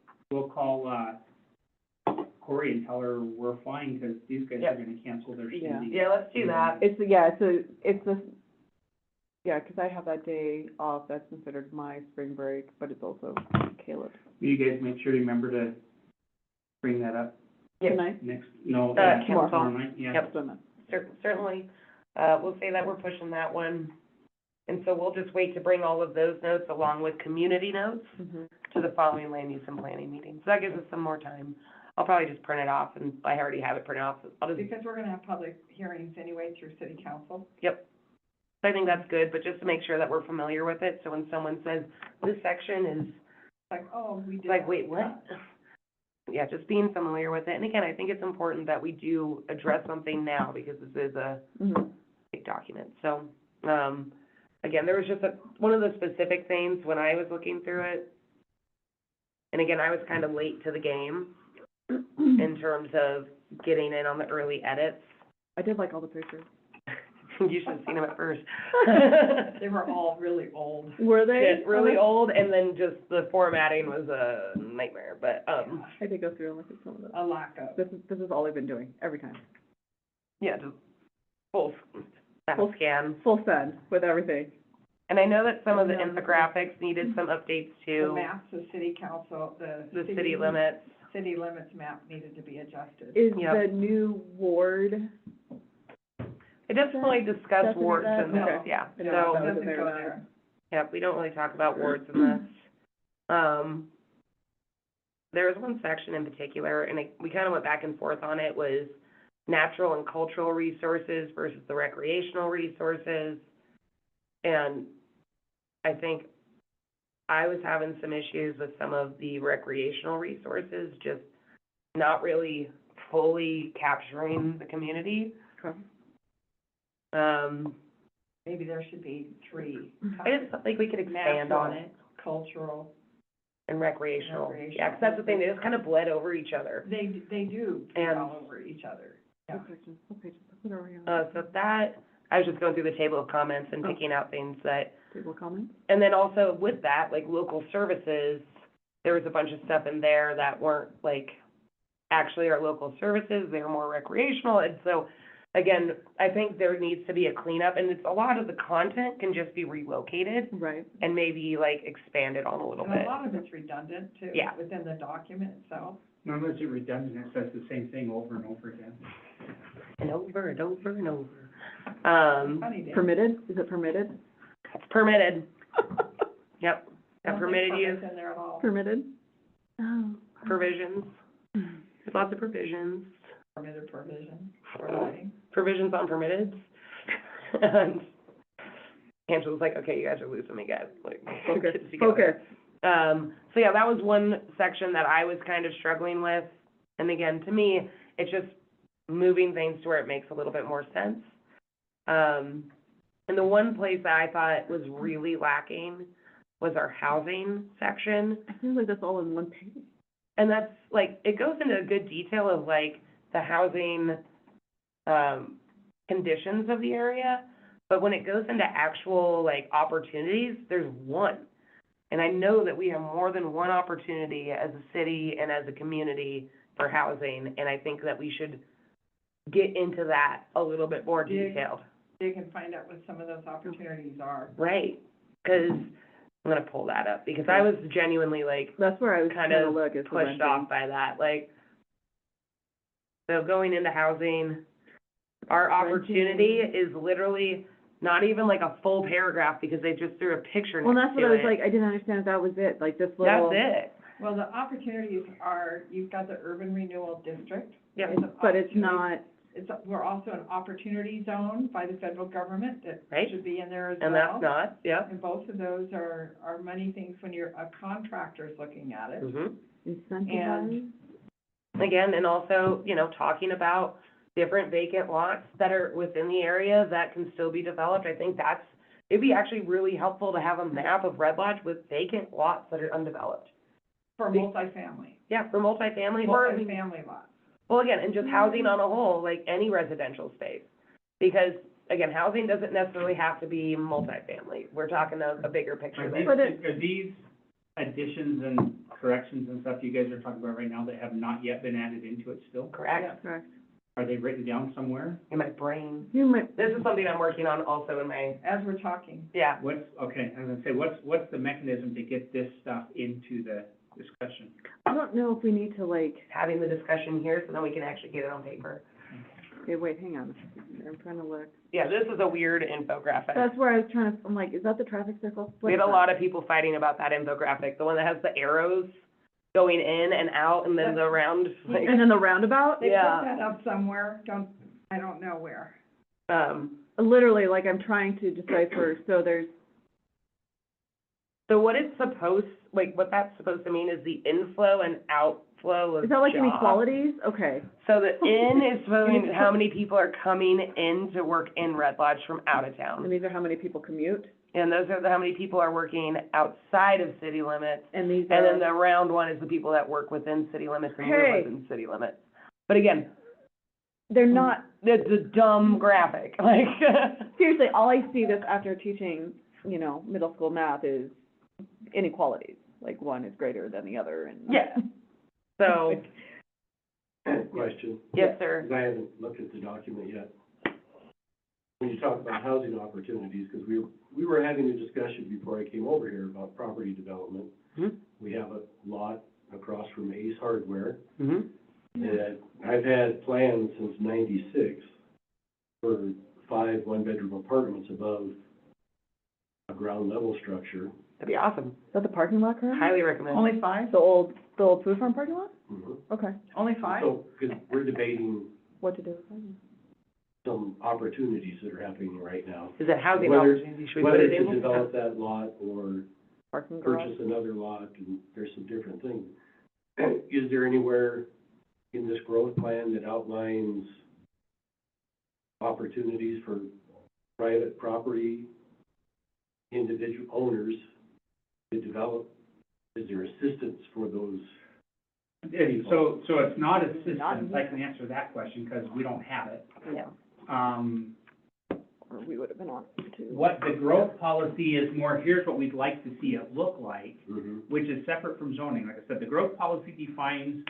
Corey and tell her we're flying, because these guys
Yep.
are gonna cancel their
Yeah.
meeting.
Yeah, let's do that.
It's, yeah, 'cause I have that day off, that's considered my spring break, but it's also Caleb.
You guys make sure you remember to bring that up
Yes,
Tonight?
next, no,
Tomorrow.
tomorrow night, yeah.
Yep.
So no.
certainly. We'll say that we're pushing that one. And so we'll just wait to bring all of those notes along with community notes
Mhm.
to the following land use and planning meeting. So that gives us some more time. I'll probably just print it off, and I already have it printed off. I'll just,
Because we're gonna have public hearings anyway through city council.
yep. So I think that's good, but just to make sure that we're familiar with it, so when someone says, this section is,
Like, oh, we did.
like, wait, what? Yeah, just being familiar with it. And again, I think it's important that we do address something now, because this is a
Mhm.
big document. So, again, there was just one of the specific things when I was looking through it. And again, I was kind of late to the game in terms of getting in on the early edits.
I did like all the pictures.
You should have seen them at first.
They were all really old.
Were they?
It's really old, and then just the formatting was a nightmare, but,
I did go through and look at some of those.
A lack of.
This is all I've been doing, every time.
yeah, just full
Full-
scan.
Full send with everything.
And I know that some of the
Yeah.
infographics needed some updates
The
too,
maps of city council,
the city limits.
City limits map needed to be adjusted.
Is
Yep.
the new ward,
It doesn't really discuss
Doesn't do
wards
that?
in this,
Okay.
yeah.
I know
So,
that was
Doesn't
there
go
or not.
there.
yeah, we don't really talk about wards in this. There was one section in particular, and we kind of went back and forth on it, was natural and cultural resources versus the recreational resources. And I think I was having some issues with some of the recreational resources, just not really fully capturing the community.
Okay.
Maybe there should be three.
I just felt like we could expand on
Natural.
it,
Cultural,
and recreational. Yeah, 'cause
Recreational.
that's the thing, they just kind of bled over each other.
they do
And-
all over each other. Yeah.
What section? What page? What are we on?
So that, I was just going through the table of comments and picking out things that,
Table of comments?
and then also with that, like local services, there was a bunch of stuff in there that weren't like actually our local services, they were more recreational, and so, again, I think there needs to be a cleanup, and it's, a lot of the content can just be relocated
Right.
and maybe like expanded on a little
And a
bit.
lot of it's redundant too.
Yeah.
Within the document itself.
Not unless it's redundant, it says the same thing over and over again.
And over and over and over.
Funny day.
Permitted? Is it permitted?
It's permitted, yep,
I
got
don't think
permitted use,
permit's in there at all.
Permitted? Oh.
provisions, there's lots of provisions.
Permitted provision for lighting.
Provisions on permitted. And Angela's like, okay, you guys are losing me, guys, like,
Focus,
get it together.
focus.
So yeah, that was one section that I was kind of struggling with. And again, to me, it's just moving things to where it makes a little bit more sense. And the one place that I thought was really lacking was our housing section.
I feel like that's all in one page.
And that's, like, it goes into good detail of, like, the housing, conditions of the area, but when it goes into actual, like, opportunities, there's one. And I know that we have more than one opportunity as a city and as a community for housing, and I think that we should get into that a little bit more
Dig.
detailed.
Dig and find out what some of those opportunities are.
Right, 'cause I'm gonna pull that up, because I was genuinely, like,
That's where I was
kind
trying to
of
look, is the
pushed
renting.
off by that, like, so going into housing, our opportunity is literally not even like a full paragraph, because they just threw a picture
Well,
next
that's
to
what I was
it.
like, I didn't understand if that was it, like this little.
That's it,
Well, the opportunities are, you've got the urban renewal district.
yeah,
It's an
But it's
opportunity-
not,
we're also an opportunity zone by the federal government that
Right.
should be in there as well.
and that's not, yeah.
And both of those are money things when you're, a contractor's looking at it.
Mhm.
incentivized.
Again, and also, you know, talking about different vacant lots that are within the area that can still be developed, I think it'd be actually really helpful to have a map of Red Lodge with vacant lots that are undeveloped.
For multifamily,
Yeah, for multifamily, or,
multifamily lots.
well, again, and just housing on a whole, like any residential space. Because, again, housing doesn't necessarily have to be multifamily. We're talking a bigger picture
Are
there.
these, are these additions and corrections and stuff you guys are talking about right now that have not yet been added into it still?
Correct,
Correct.
Are they written down somewhere?
in my brain.
You might,
This is something I'm working on also in my,
As we're talking,
yeah.
Okay, I was gonna say, what's the mechanism to get this stuff into the discussion.
I don't know if we need to like,
Having the discussion here, so then we can actually get it on paper.
okay, wait, hang on. I'm trying to look.
Yeah, this is a weird infographic.
That's where I was trying to, I'm like, is that the traffic circle?
We had a lot of people fighting about that infographic, the one that has the arrows going in and out and then the round, like,
And then the roundabout?
They put
Yeah.
that up somewhere, I don't know where.
Literally, like, I'm trying to decipher, so there's,
so what it's supposed, like, what that's supposed to mean is the inflow and outflow of
is that like
jobs.
inequalities? Okay.
So the in is supposed to mean how many people are coming in to work in Red Lodge from out of
And
town.
these are how many people commute,
And those are how many people are working outside of city limits.
and these
And then
are,
the round one is the people that work within city limits and live
Hey.
within city limits. But again,
they're not,
it's a dumb graphic, like,
seriously, all I see this after teaching, you know, middle school math is inequalities. Like, one is greater than the other, and.
yeah. So,
Question,
yes, sir.
because I haven't looked at the document yet. When you talk about housing opportunities, because we were having a discussion before I came over here about property development.
Mhm.
We have a lot across from Ace Hardware,
Mhm.
that I've had plans since '96 for 5 one-bedroom apartments above a ground level structure.
That'd be awesome.
Is that the parking lot currently?
Highly recommend.
Only five?
The old food farm parking lot?
Mhm.
Okay.
Only five?
So, because we're debating
What to do with that?
some opportunities that are happening right now.
Is it housing
Whether-
opportunities? Should we put
Whether
it in
to
here?
develop that lot or
Parking garage?
purchase another lot, and there's some different things. Is there anywhere in this growth plan that outlines opportunities for private property, individual owners to develop? Is there assistance for those?
So it's not
Not
assistance, I can answer that question, because we don't have it.
Yeah.
Or we would have been on it too.
What the growth policy is more, here's what we'd like to see it look like, which is separate from zoning. Like I said, the growth policy defines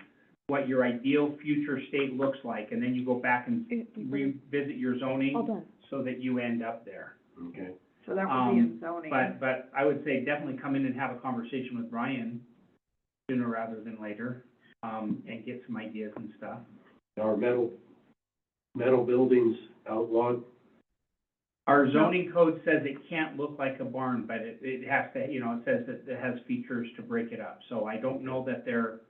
what your ideal future state looks like, and then you go back and revisit your
All
zoning
done.
so that you end up there.
Okay.
So that would be in zoning.
But I would say definitely come in and have a conversation with Brian sooner rather than later, and get some ideas and stuff.
Our metal buildings outlawed?
Our zoning code says it can't look like a barn, but it has to, you know, it says that it has features to break it up. So I don't know that they're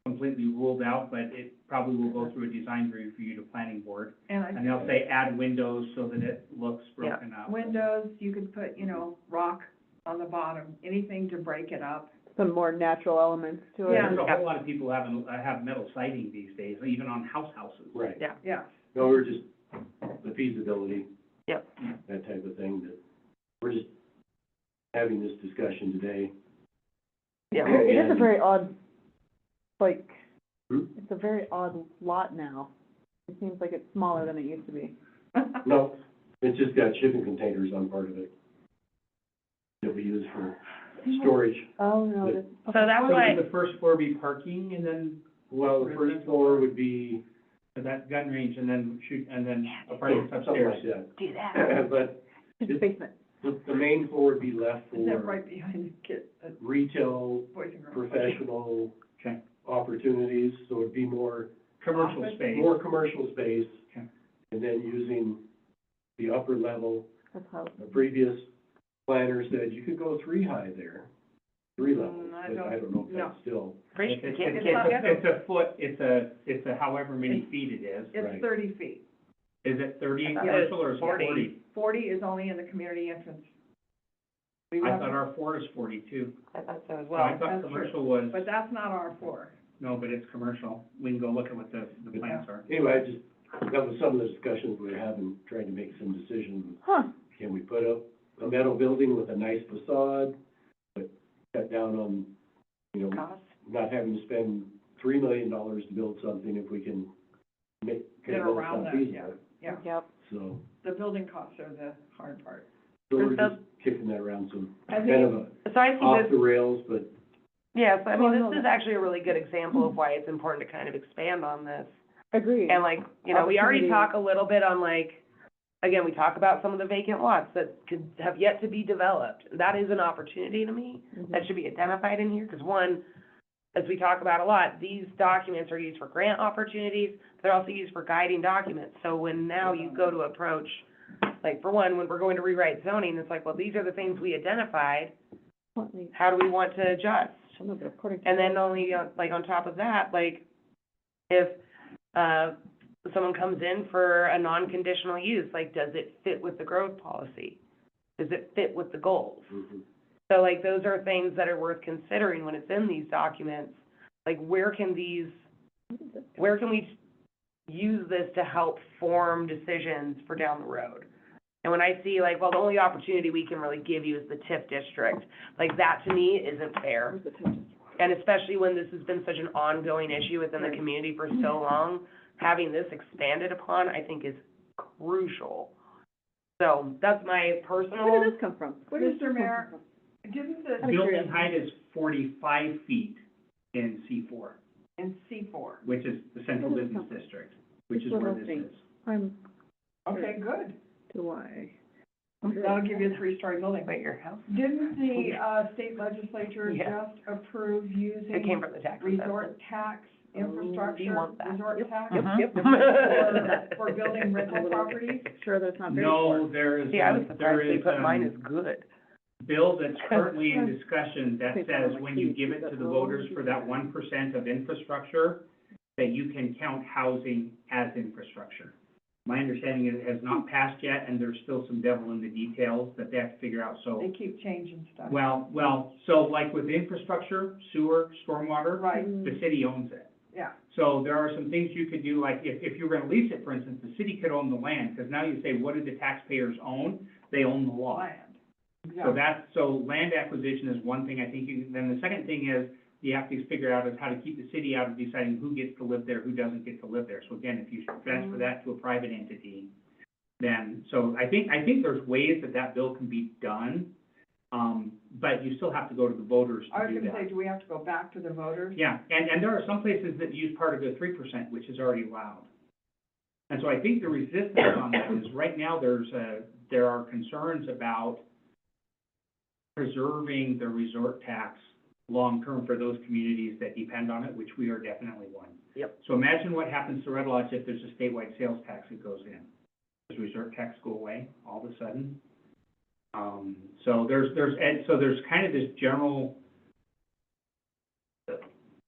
completely ruled out, but it probably will go through a design review to planning board.
And I
And they'll say add windows so that it looks broken up.
windows, you could put, rock on the bottom, anything to break it up.
Some more natural elements to it.
Yeah.
There's a whole lot of people have metal siding these days, even on houses.
Right.
Yeah.
Yeah.
No, we're just, the feasibility.
Yep.
That type of thing, that we're just having this discussion today.
Yeah.
It is a very odd, like,
Hmm?
it's a very odd lot now. It seems like it's smaller than it used to be.
No, it's just got shipping containers on part of it that we use for storage.
Oh, no, it is.
So that was
So
like,
would the first floor be parking and then,
Well, the first floor would be
that gun range and then apartments
something
upstairs?
like that.
do that.
But
It's basement.
the main floor would be left
Is that
for
right behind the kid,
retail,
boys and girls?
professional
Okay.
opportunities, so it'd be more
Commercial
Office?
space.
more commercial space.
Okay.
And then using the upper level.
That's how.
The previous planner said you could go 3 high there, 3 levels,
I
but
don't-
I don't know if
no.
that's still.
Pretty
It's
sure
it's
kids
it's
get
not-
together.
it's a foot, it's a however many feet it is.
Right.
It's 30 feet.
Is it 30
I thought
commercial or is it
40.
40?
40 is only in the community entrance. We
I
have-
thought our floor is 42.
I thought so as
I
well.
thought
that's true.
commercial was,
But that's not our floor.
no, but it's commercial. We can go look at what the plans are.
Anyway, that was some of the discussions we were having, trying to make some decisions.
Huh.
Can we put up a metal building with a nice facade, but cut down on,
Cost?
not having to spend $3 million to build something if we can make,
Get
build
around
something
that,
feasible.
Yeah.
Yep.
So,
The building costs are the hard part.
we're just kicking that around some,
I
kind
think-
of a
So I see
off
this,
the rails, but
yeah, so I mean,
Well, no,
this is actually a really good example of why it's important to kind of expand on this.
Agreed.
And like, we already
Opportunity.
talk a little bit on like, again, we talk about some of the vacant lots that could have yet to be developed. That is an opportunity to me
Mhm.
that should be identified in here, because one, as we talk about a lot, these documents are used for grant opportunities, they're also used for guiding documents. So when now you go to approach, like, for one, when we're going to rewrite zoning, it's like, well, these are the things we identified, how do we want to adjust? And then only, like, on top of that, like, if, someone comes in for a non-conditional use, like, does it fit with the growth policy? Does it fit with the goals?
Mhm.
So, like, those are things that are worth considering when it's in these documents. Like, where can we use this to help form decisions for down the road? And when I see, like, well, the only opportunity we can really give you is the TIF district, like, that to me isn't fair. And especially when this has been such an ongoing issue within the community for so long, having this expanded upon, I think is crucial. So that's my personal.
Where did this come from? Where did this
Mr.
come
Mayor,
from?
didn't the,
Building height is 45 feet in C4,
in C4,
which is the central
Where does it
business
come from?
district, which is where
Little
this
thing.
is.
I'm,
okay, good.
do I?
That'll give you a 3-story building.
Wait, your house?
Didn't the, state legislature
Yeah.
just approve
It
using
came from the tax
resort
assessment.
tax
Oh, you
infrastructure,
want that.
resort
Yep.
tax
Yep.
for building rental properties?
Sure, that's not very
No, there is,
See, I was
there
surprised they
is,
put mine as good.
bill that's currently in discussion that
Based
says
on
when
my
you
keys,
give it
that's
to the
all.
voters for that 1% of infrastructure, that you can count housing as infrastructure. My understanding is it has not passed yet, and there's still some devil in the details that they have to figure out, so.
They keep changing stuff.
Well, so like with infrastructure, sewer, stormwater,
Right,
the city owns it.
yeah.
So there are some things you could do, like if you were gonna lease it, for instance, the city could own the land, because now you say, what do the taxpayers own? They own the lot.
Land.
So land acquisition is one thing I think then the second thing is, you have to figure out is how to keep the city out of deciding who gets to live there, who doesn't get to live there. So again, if you transfer that to a private entity, then, so I think there's ways that bill can be done, but you still have to go to the voters
I
to
was
do
gonna
that.
say, do we have to go back to the voters?
Yeah, and there are some places that use part of the 3%, which is already allowed. And so I think the resistance on that is, right now, there are concerns about preserving the resort tax long-term for those communities that depend on it, which we are definitely one.
Yep.
So imagine what happens to Red Lodge if there's a statewide sales tax that goes in. Does resort tax go away all of a sudden? So there's kind of this general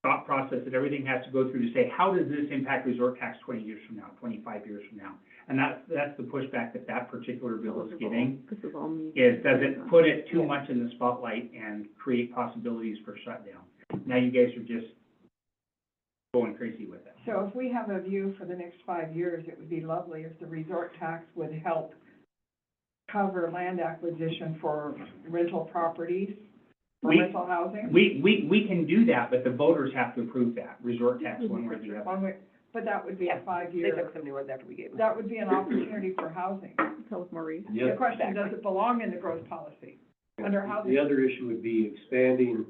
thought process that everything has to go through to say, how does this impact resort tax 20 years from now, 25 years from now? And that's the pushback that particular bill is getting,
This is all me.
is does it put it too much in the spotlight and create possibilities for shutdown? Now you guys are just going crazy with it.
So if we have a view for the next 5 years, it would be lovely if the resort tax would help cover land acquisition for rental properties, for
We-
rental housing.
We can do that, but the voters have to approve that, resort tax, one way or the other.
One way, but that would be a
They
5-year,
took some new words after we gave them.
that would be an opportunity for housing.
Tell us, Maurice.
The
The question, does it belong in the growth policy? Under housing.
The other issue would be expanding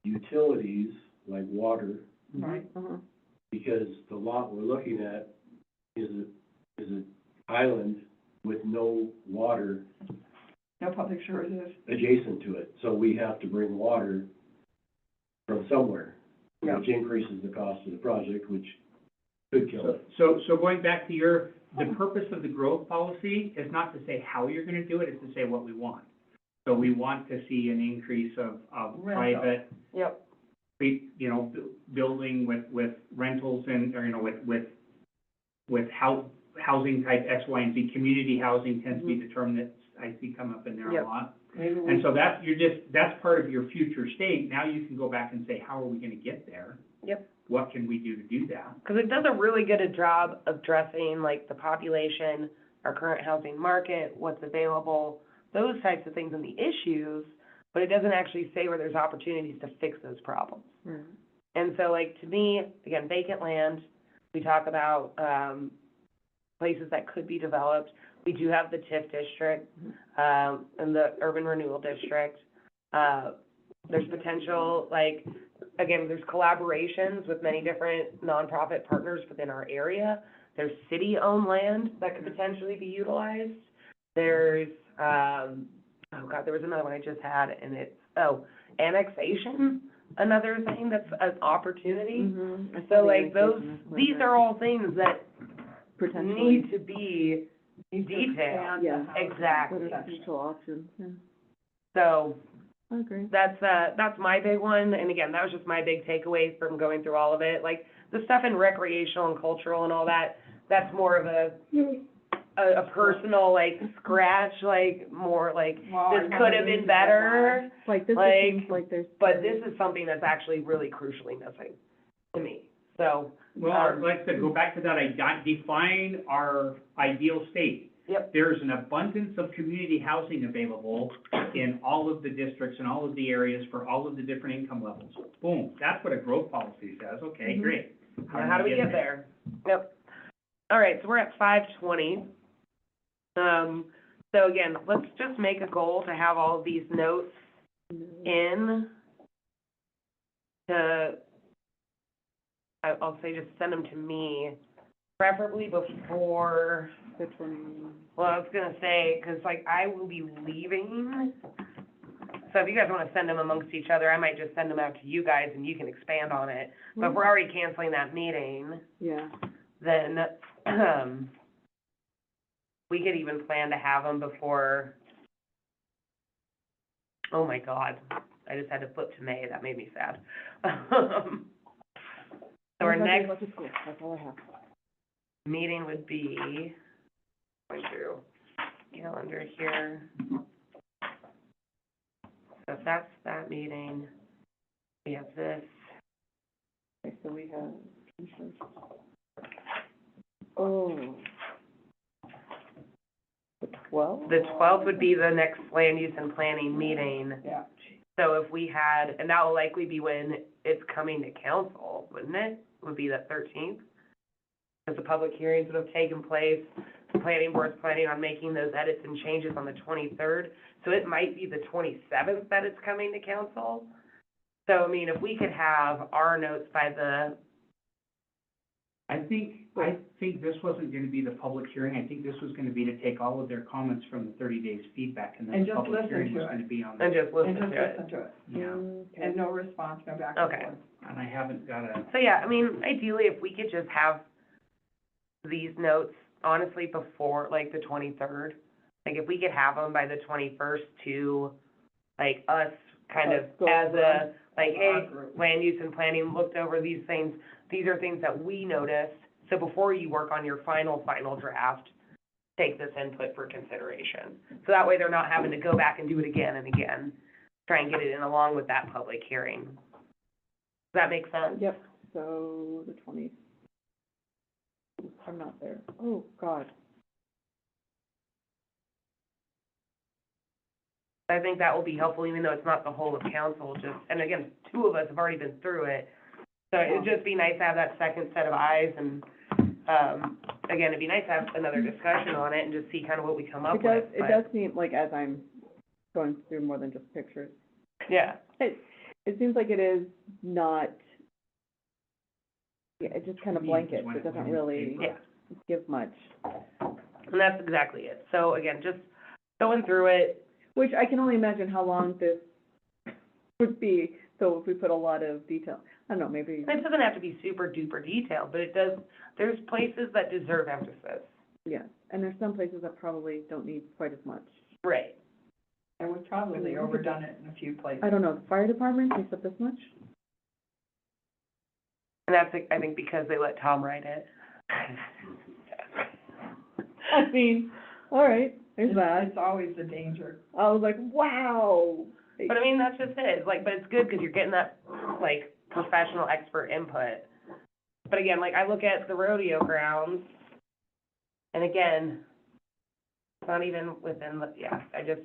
utilities like water,
Right.
Uh-huh.
because the lot we're looking at is an island with no water
No public services.
adjacent to it. So we have to bring water from somewhere,
Yeah.
which increases the cost of the project, which could kill it.
So going back to the purpose of the growth policy is not to say how you're gonna do it, it's to say what we want. So we want to see an increase of
Rental.
private,
Yep.
building with rentals and, or, with housing type X, Y, and Z. Community housing tends to be the term that I see come up in there a
Yep.
lot.
Maybe we
And so that's part of your future state. Now you can go back and say, how are we gonna get there?
Yep.
What can we do to do that?
Because it does a really good job of addressing, like, the population, our current housing market, what's available, those types of things and the issues, but it doesn't actually say where there's opportunities to fix those problems.
Right.
And so, like, to me, again, vacant land, we talk about, places that could be developed. We do have the TIF district, and the urban renewal district. There's potential, like, again, there's collaborations with many different nonprofit partners within our area. There's city-owned land that could potentially be utilized. There's, oh God, there was another one I just had, and it's, annexation. another thing that's an opportunity.
Mhm. I saw
So
the
like those,
annexation a little
these
bit.
are all things that
Potentially,
need to be
Needs to
detailed.
expand the
Yeah.
housing
Exactly.
what are
section.
potential options, yeah,
So
I agree.
that's my big one, and again, that was just my big takeaway from going through all of it. Like, the stuff in recreational and cultural and all that, that's more of a personal, like, scratch, like, more like,
Well, I
this
never
could have
knew
been
you
better,
Like, this
Like,
seems like there's.
but this is something that's actually really crucially missing to me, so.
Well, like I said, go back to that, define our ideal state.
Yep.
There's an abundance of community housing available in all of the districts and all of the areas for all of the different income levels. Boom, that's what a growth policy says, okay,
Mhm.
great.
Now, how do we get there? Yep. All right, so we're at 5:20. So again, let's just make a goal to have all of these notes in to, I'll say just send them to me, preferably before,
The 20,
well, I was gonna say, 'cause like I will be leaving. So if you guys wanna send them amongst each other, I might just send them out to you guys and you can expand on it. But if we're already canceling that meeting,
yeah,
then, we could even plan to have them before, oh my God, I just had to flip to May, that made me sad. So our next
that's all I have.
meeting would be, going through calendar here. So if that's that meeting, we have this,
Okay, so we have, oh. The 12th?
the 12th would be the next land use and planning meeting.
Yeah.
So if we had, and that will likely be when it's coming to council, wouldn't it? Would be the 13th? Because the public hearings would have taken place, the planning board's planning on making those edits and changes on the 23rd. So it might be the 27th that it's coming to council. So, I mean, if we could have our notes by the,
I think this wasn't gonna be the public hearing, I think this was gonna be to take all of their comments from the 30 days feedback, and then
And
the
just
public
listen
hearing
to
was
it.
gonna be on
and
the,
just listen
And
to
just
it.
listen to it,
yeah,
Okay.
and no response, no back and
Okay.
forth.
and I haven't got a,
So, yeah, I mean, ideally, if we could just have these notes, honestly, before, like, the 23rd, like, if we could have them by the 21st to, like, us kind of
Go
as
over
a, like,
our
hey,
group.
land use and planning looked over these things, these are things that we noticed, so before you work on your final draft, take this input for consideration. So that way they're not having to go back and do it again and again, try and get it in along with that public hearing. Does that make sense?
Yep, so the 20th. I'm not there. Oh, God.
I think that will be helpful, even though it's not the whole of council, just, and again, two of us have already been through it. So it'd just be nice to have that second set of eyes, and, again, it'd be nice to have another discussion on it and just see kind of what we come up
It
with.
does, it does seem like as I'm going through more than just pictures,
Yeah,
it seems like it is not, yeah, it just kind of
Me,
blankets,
when
it
it
doesn't
went in
really
paper.
yeah,
give much.
and that's exactly it. So again, just going through it,
Which I can only imagine how long this would be, so if we put a lot of detail, I don't know, maybe,
it doesn't have to be super duper detailed, but it does, there's places that deserve emphasis.
yeah, and there's some places that probably don't need quite as much.
Right.
And we've probably overdone it in a few places.
I don't know, the fire department takes up this much?
And that's, I think, because they let Tom write it.
I mean, all right, there's that.
It's always a danger.
I was like, wow.
But I mean, that's just it, like, but it's good because you're getting that, like, professional expert input. But again, like, I look at the rodeo grounds, and again, it's not even within the, yeah, I just,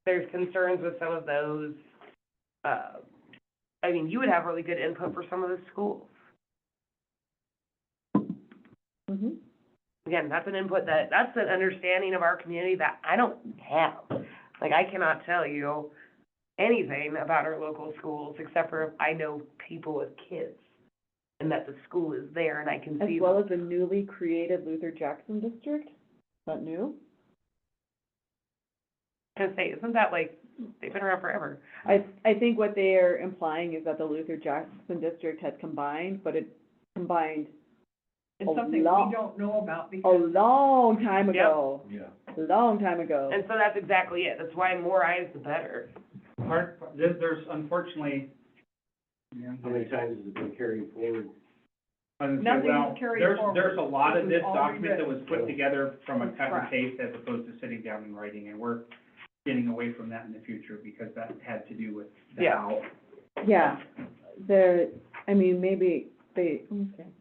there's concerns with some of those, I mean, you would have really good input for some of the schools.
Mhm.
Again, that's an input that's an understanding of our community that I don't have. Like, I cannot tell you anything about our local schools, except for if I know people with kids, and that the school is there, and I can
As
see.
well as the newly created Luther Jackson District, is that new?
I was gonna say, isn't that like they've been around forever.
I think what they're implying is that the Luther Jackson district had combined, but it combined
It's
A
something we
lot.
don't know about
a
because
long time
Yep.
ago.
Yeah.
A long time ago.
And so that's exactly it. That's why more eyes the better.
There's unfortunately, yeah,
How many times has it been carried forward?
I was gonna say,
Nothing
well,
is carried
there's
forward.
a lot of
This
this
was all
document that was
rewritten.
put together from a
From
cut and
scratch.
paste as opposed to sitting down and writing, and we're getting away from that in the future because that had to do with the
Yeah.
how.
Yeah, I mean, maybe okay.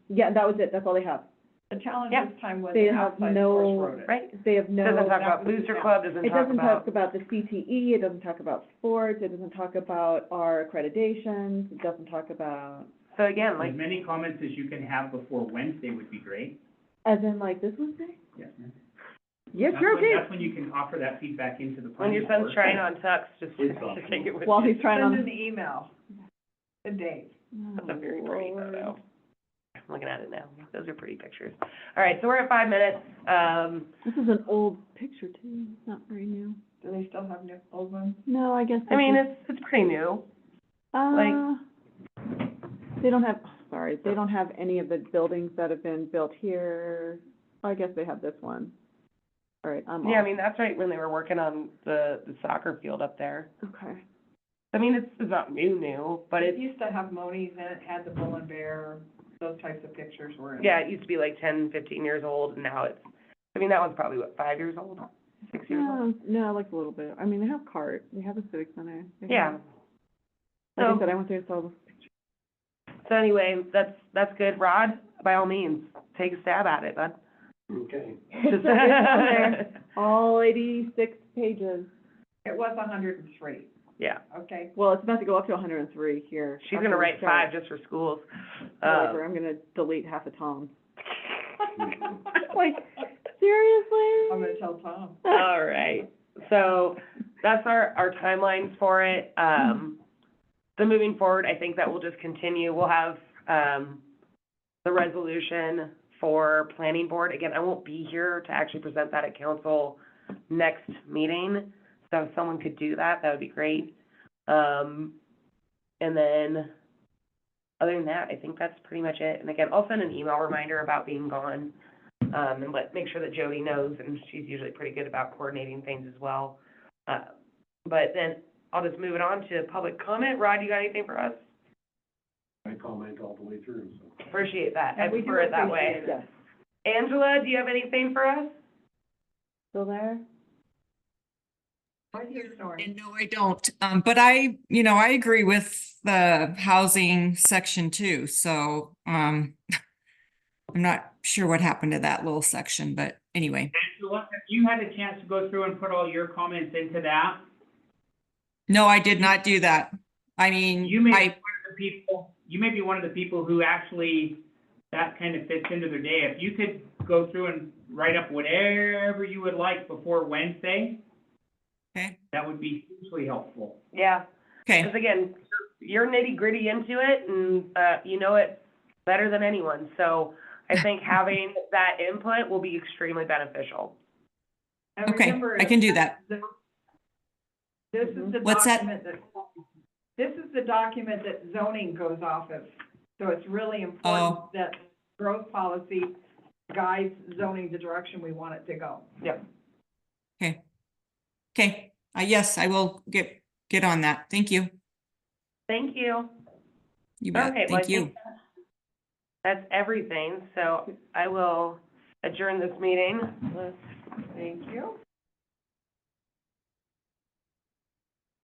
Yeah, that was it, that's all they have.
the challenge
Yeah.
this time was
They
the
have
outside
no-
source wrote it.
Right?
They have
Doesn't talk
no,
about
that was-
Booster
yeah.
Club, doesn't
it
talk
doesn't talk
about,
about the CTE, it doesn't talk about sports, it doesn't talk about our accreditations, it doesn't talk about,
so again, like,
As many comments as you can have before Wednesday would be great.
as in like this Wednesday?
Yes, ma'am.
Yes,
That's
you're
when-
okay.
That's when you can offer that feedback into the
when
planning
your son's
board.
trying on tux, just
It's awesome.
take it with
While
you.
he's trying
Send
on.
an email, the date.
That's a very pretty
Lord.
photo. I'm looking at it now. Those are pretty pictures. All right, so we're at 5 minutes.
This is an old picture too, it's not very new.
Do they still have new, old ones?
No, I guess.
I mean,
this is-
it's pretty new.
They don't have, sorry, they don't have any of the buildings that have been built here. I guess they have this one. All right, I'm
Yeah, I
off.
mean, that's right when they were working on the soccer field up there.
Okay.
I mean, it's not new, but
It
it's,
used to have Moni's in it, had the bull and bear, those types of pictures were in it.
yeah, it used to be like 10, 15 years old, and now it's, I mean, that one's probably, what, 5 years old? 6 years old?
No, like a little bit. I mean, they have CART, they have a civic center. They
Yeah.
have- Like I
So,
said, I went there and saw the
so anyway, that's good. Rod, by all means, take a stab at it, bud.
Okay.
It's on there. All 86 pages.
It was 103,
Yeah,
okay?
Well, it's about to go up to 103 here.
she's
after
gonna
we
write
start.
5 just for schools.
Whatever, I'm gonna delete half a tom. Like, seriously?
I'm gonna tell Tom.
All right, so that's our timelines for it. So moving forward, I think that we'll just continue. We'll have, the resolution for planning board. Again, I won't be here to actually present that at council next meeting. So if someone could do that, that would be great. And then, other than that, I think that's pretty much it. And again, I'll send an email reminder about being gone, and make sure that Jody knows, and she's usually pretty good about coordinating things as well. But then I'll just move it on to public comment. Rod, you got anything for us?
I comment all the way through, so.
Appreciate that. I
And we do
prefer it that way.
appreciate it.
Yes.
Angela, do you have anything for us?
Still there?
I hear snoring.
And no, I don't. But I agree with the housing section too. So, I'm not sure what happened to that little section, but anyway.
Angela, have you had a chance to go through and put all your comments into that?
No, I did not do that. I mean,
You may be one of the people, you may be one of the people who actually, that kind of fits into their day. If you could go through and write up whatever you would like before Wednesday,
okay,
that would be hugely helpful.
Yeah,
okay,
because again, you're nitty gritty into it, and, you know it better than anyone. So I think having that input will be extremely beneficial.
And
okay,
remember,
I can do that.
This is the
What's that?
document that, this is the document that zoning goes off of. So it's really important
Oh.
that growth policy guides zoning the direction we want it to go.
Yep.
Okay. Okay, yes, I will get on that. Thank you.
Thank you.
You bet.
Okay, well, I
Thank you.
think that's everything. So I will adjourn this meeting.
Thank you.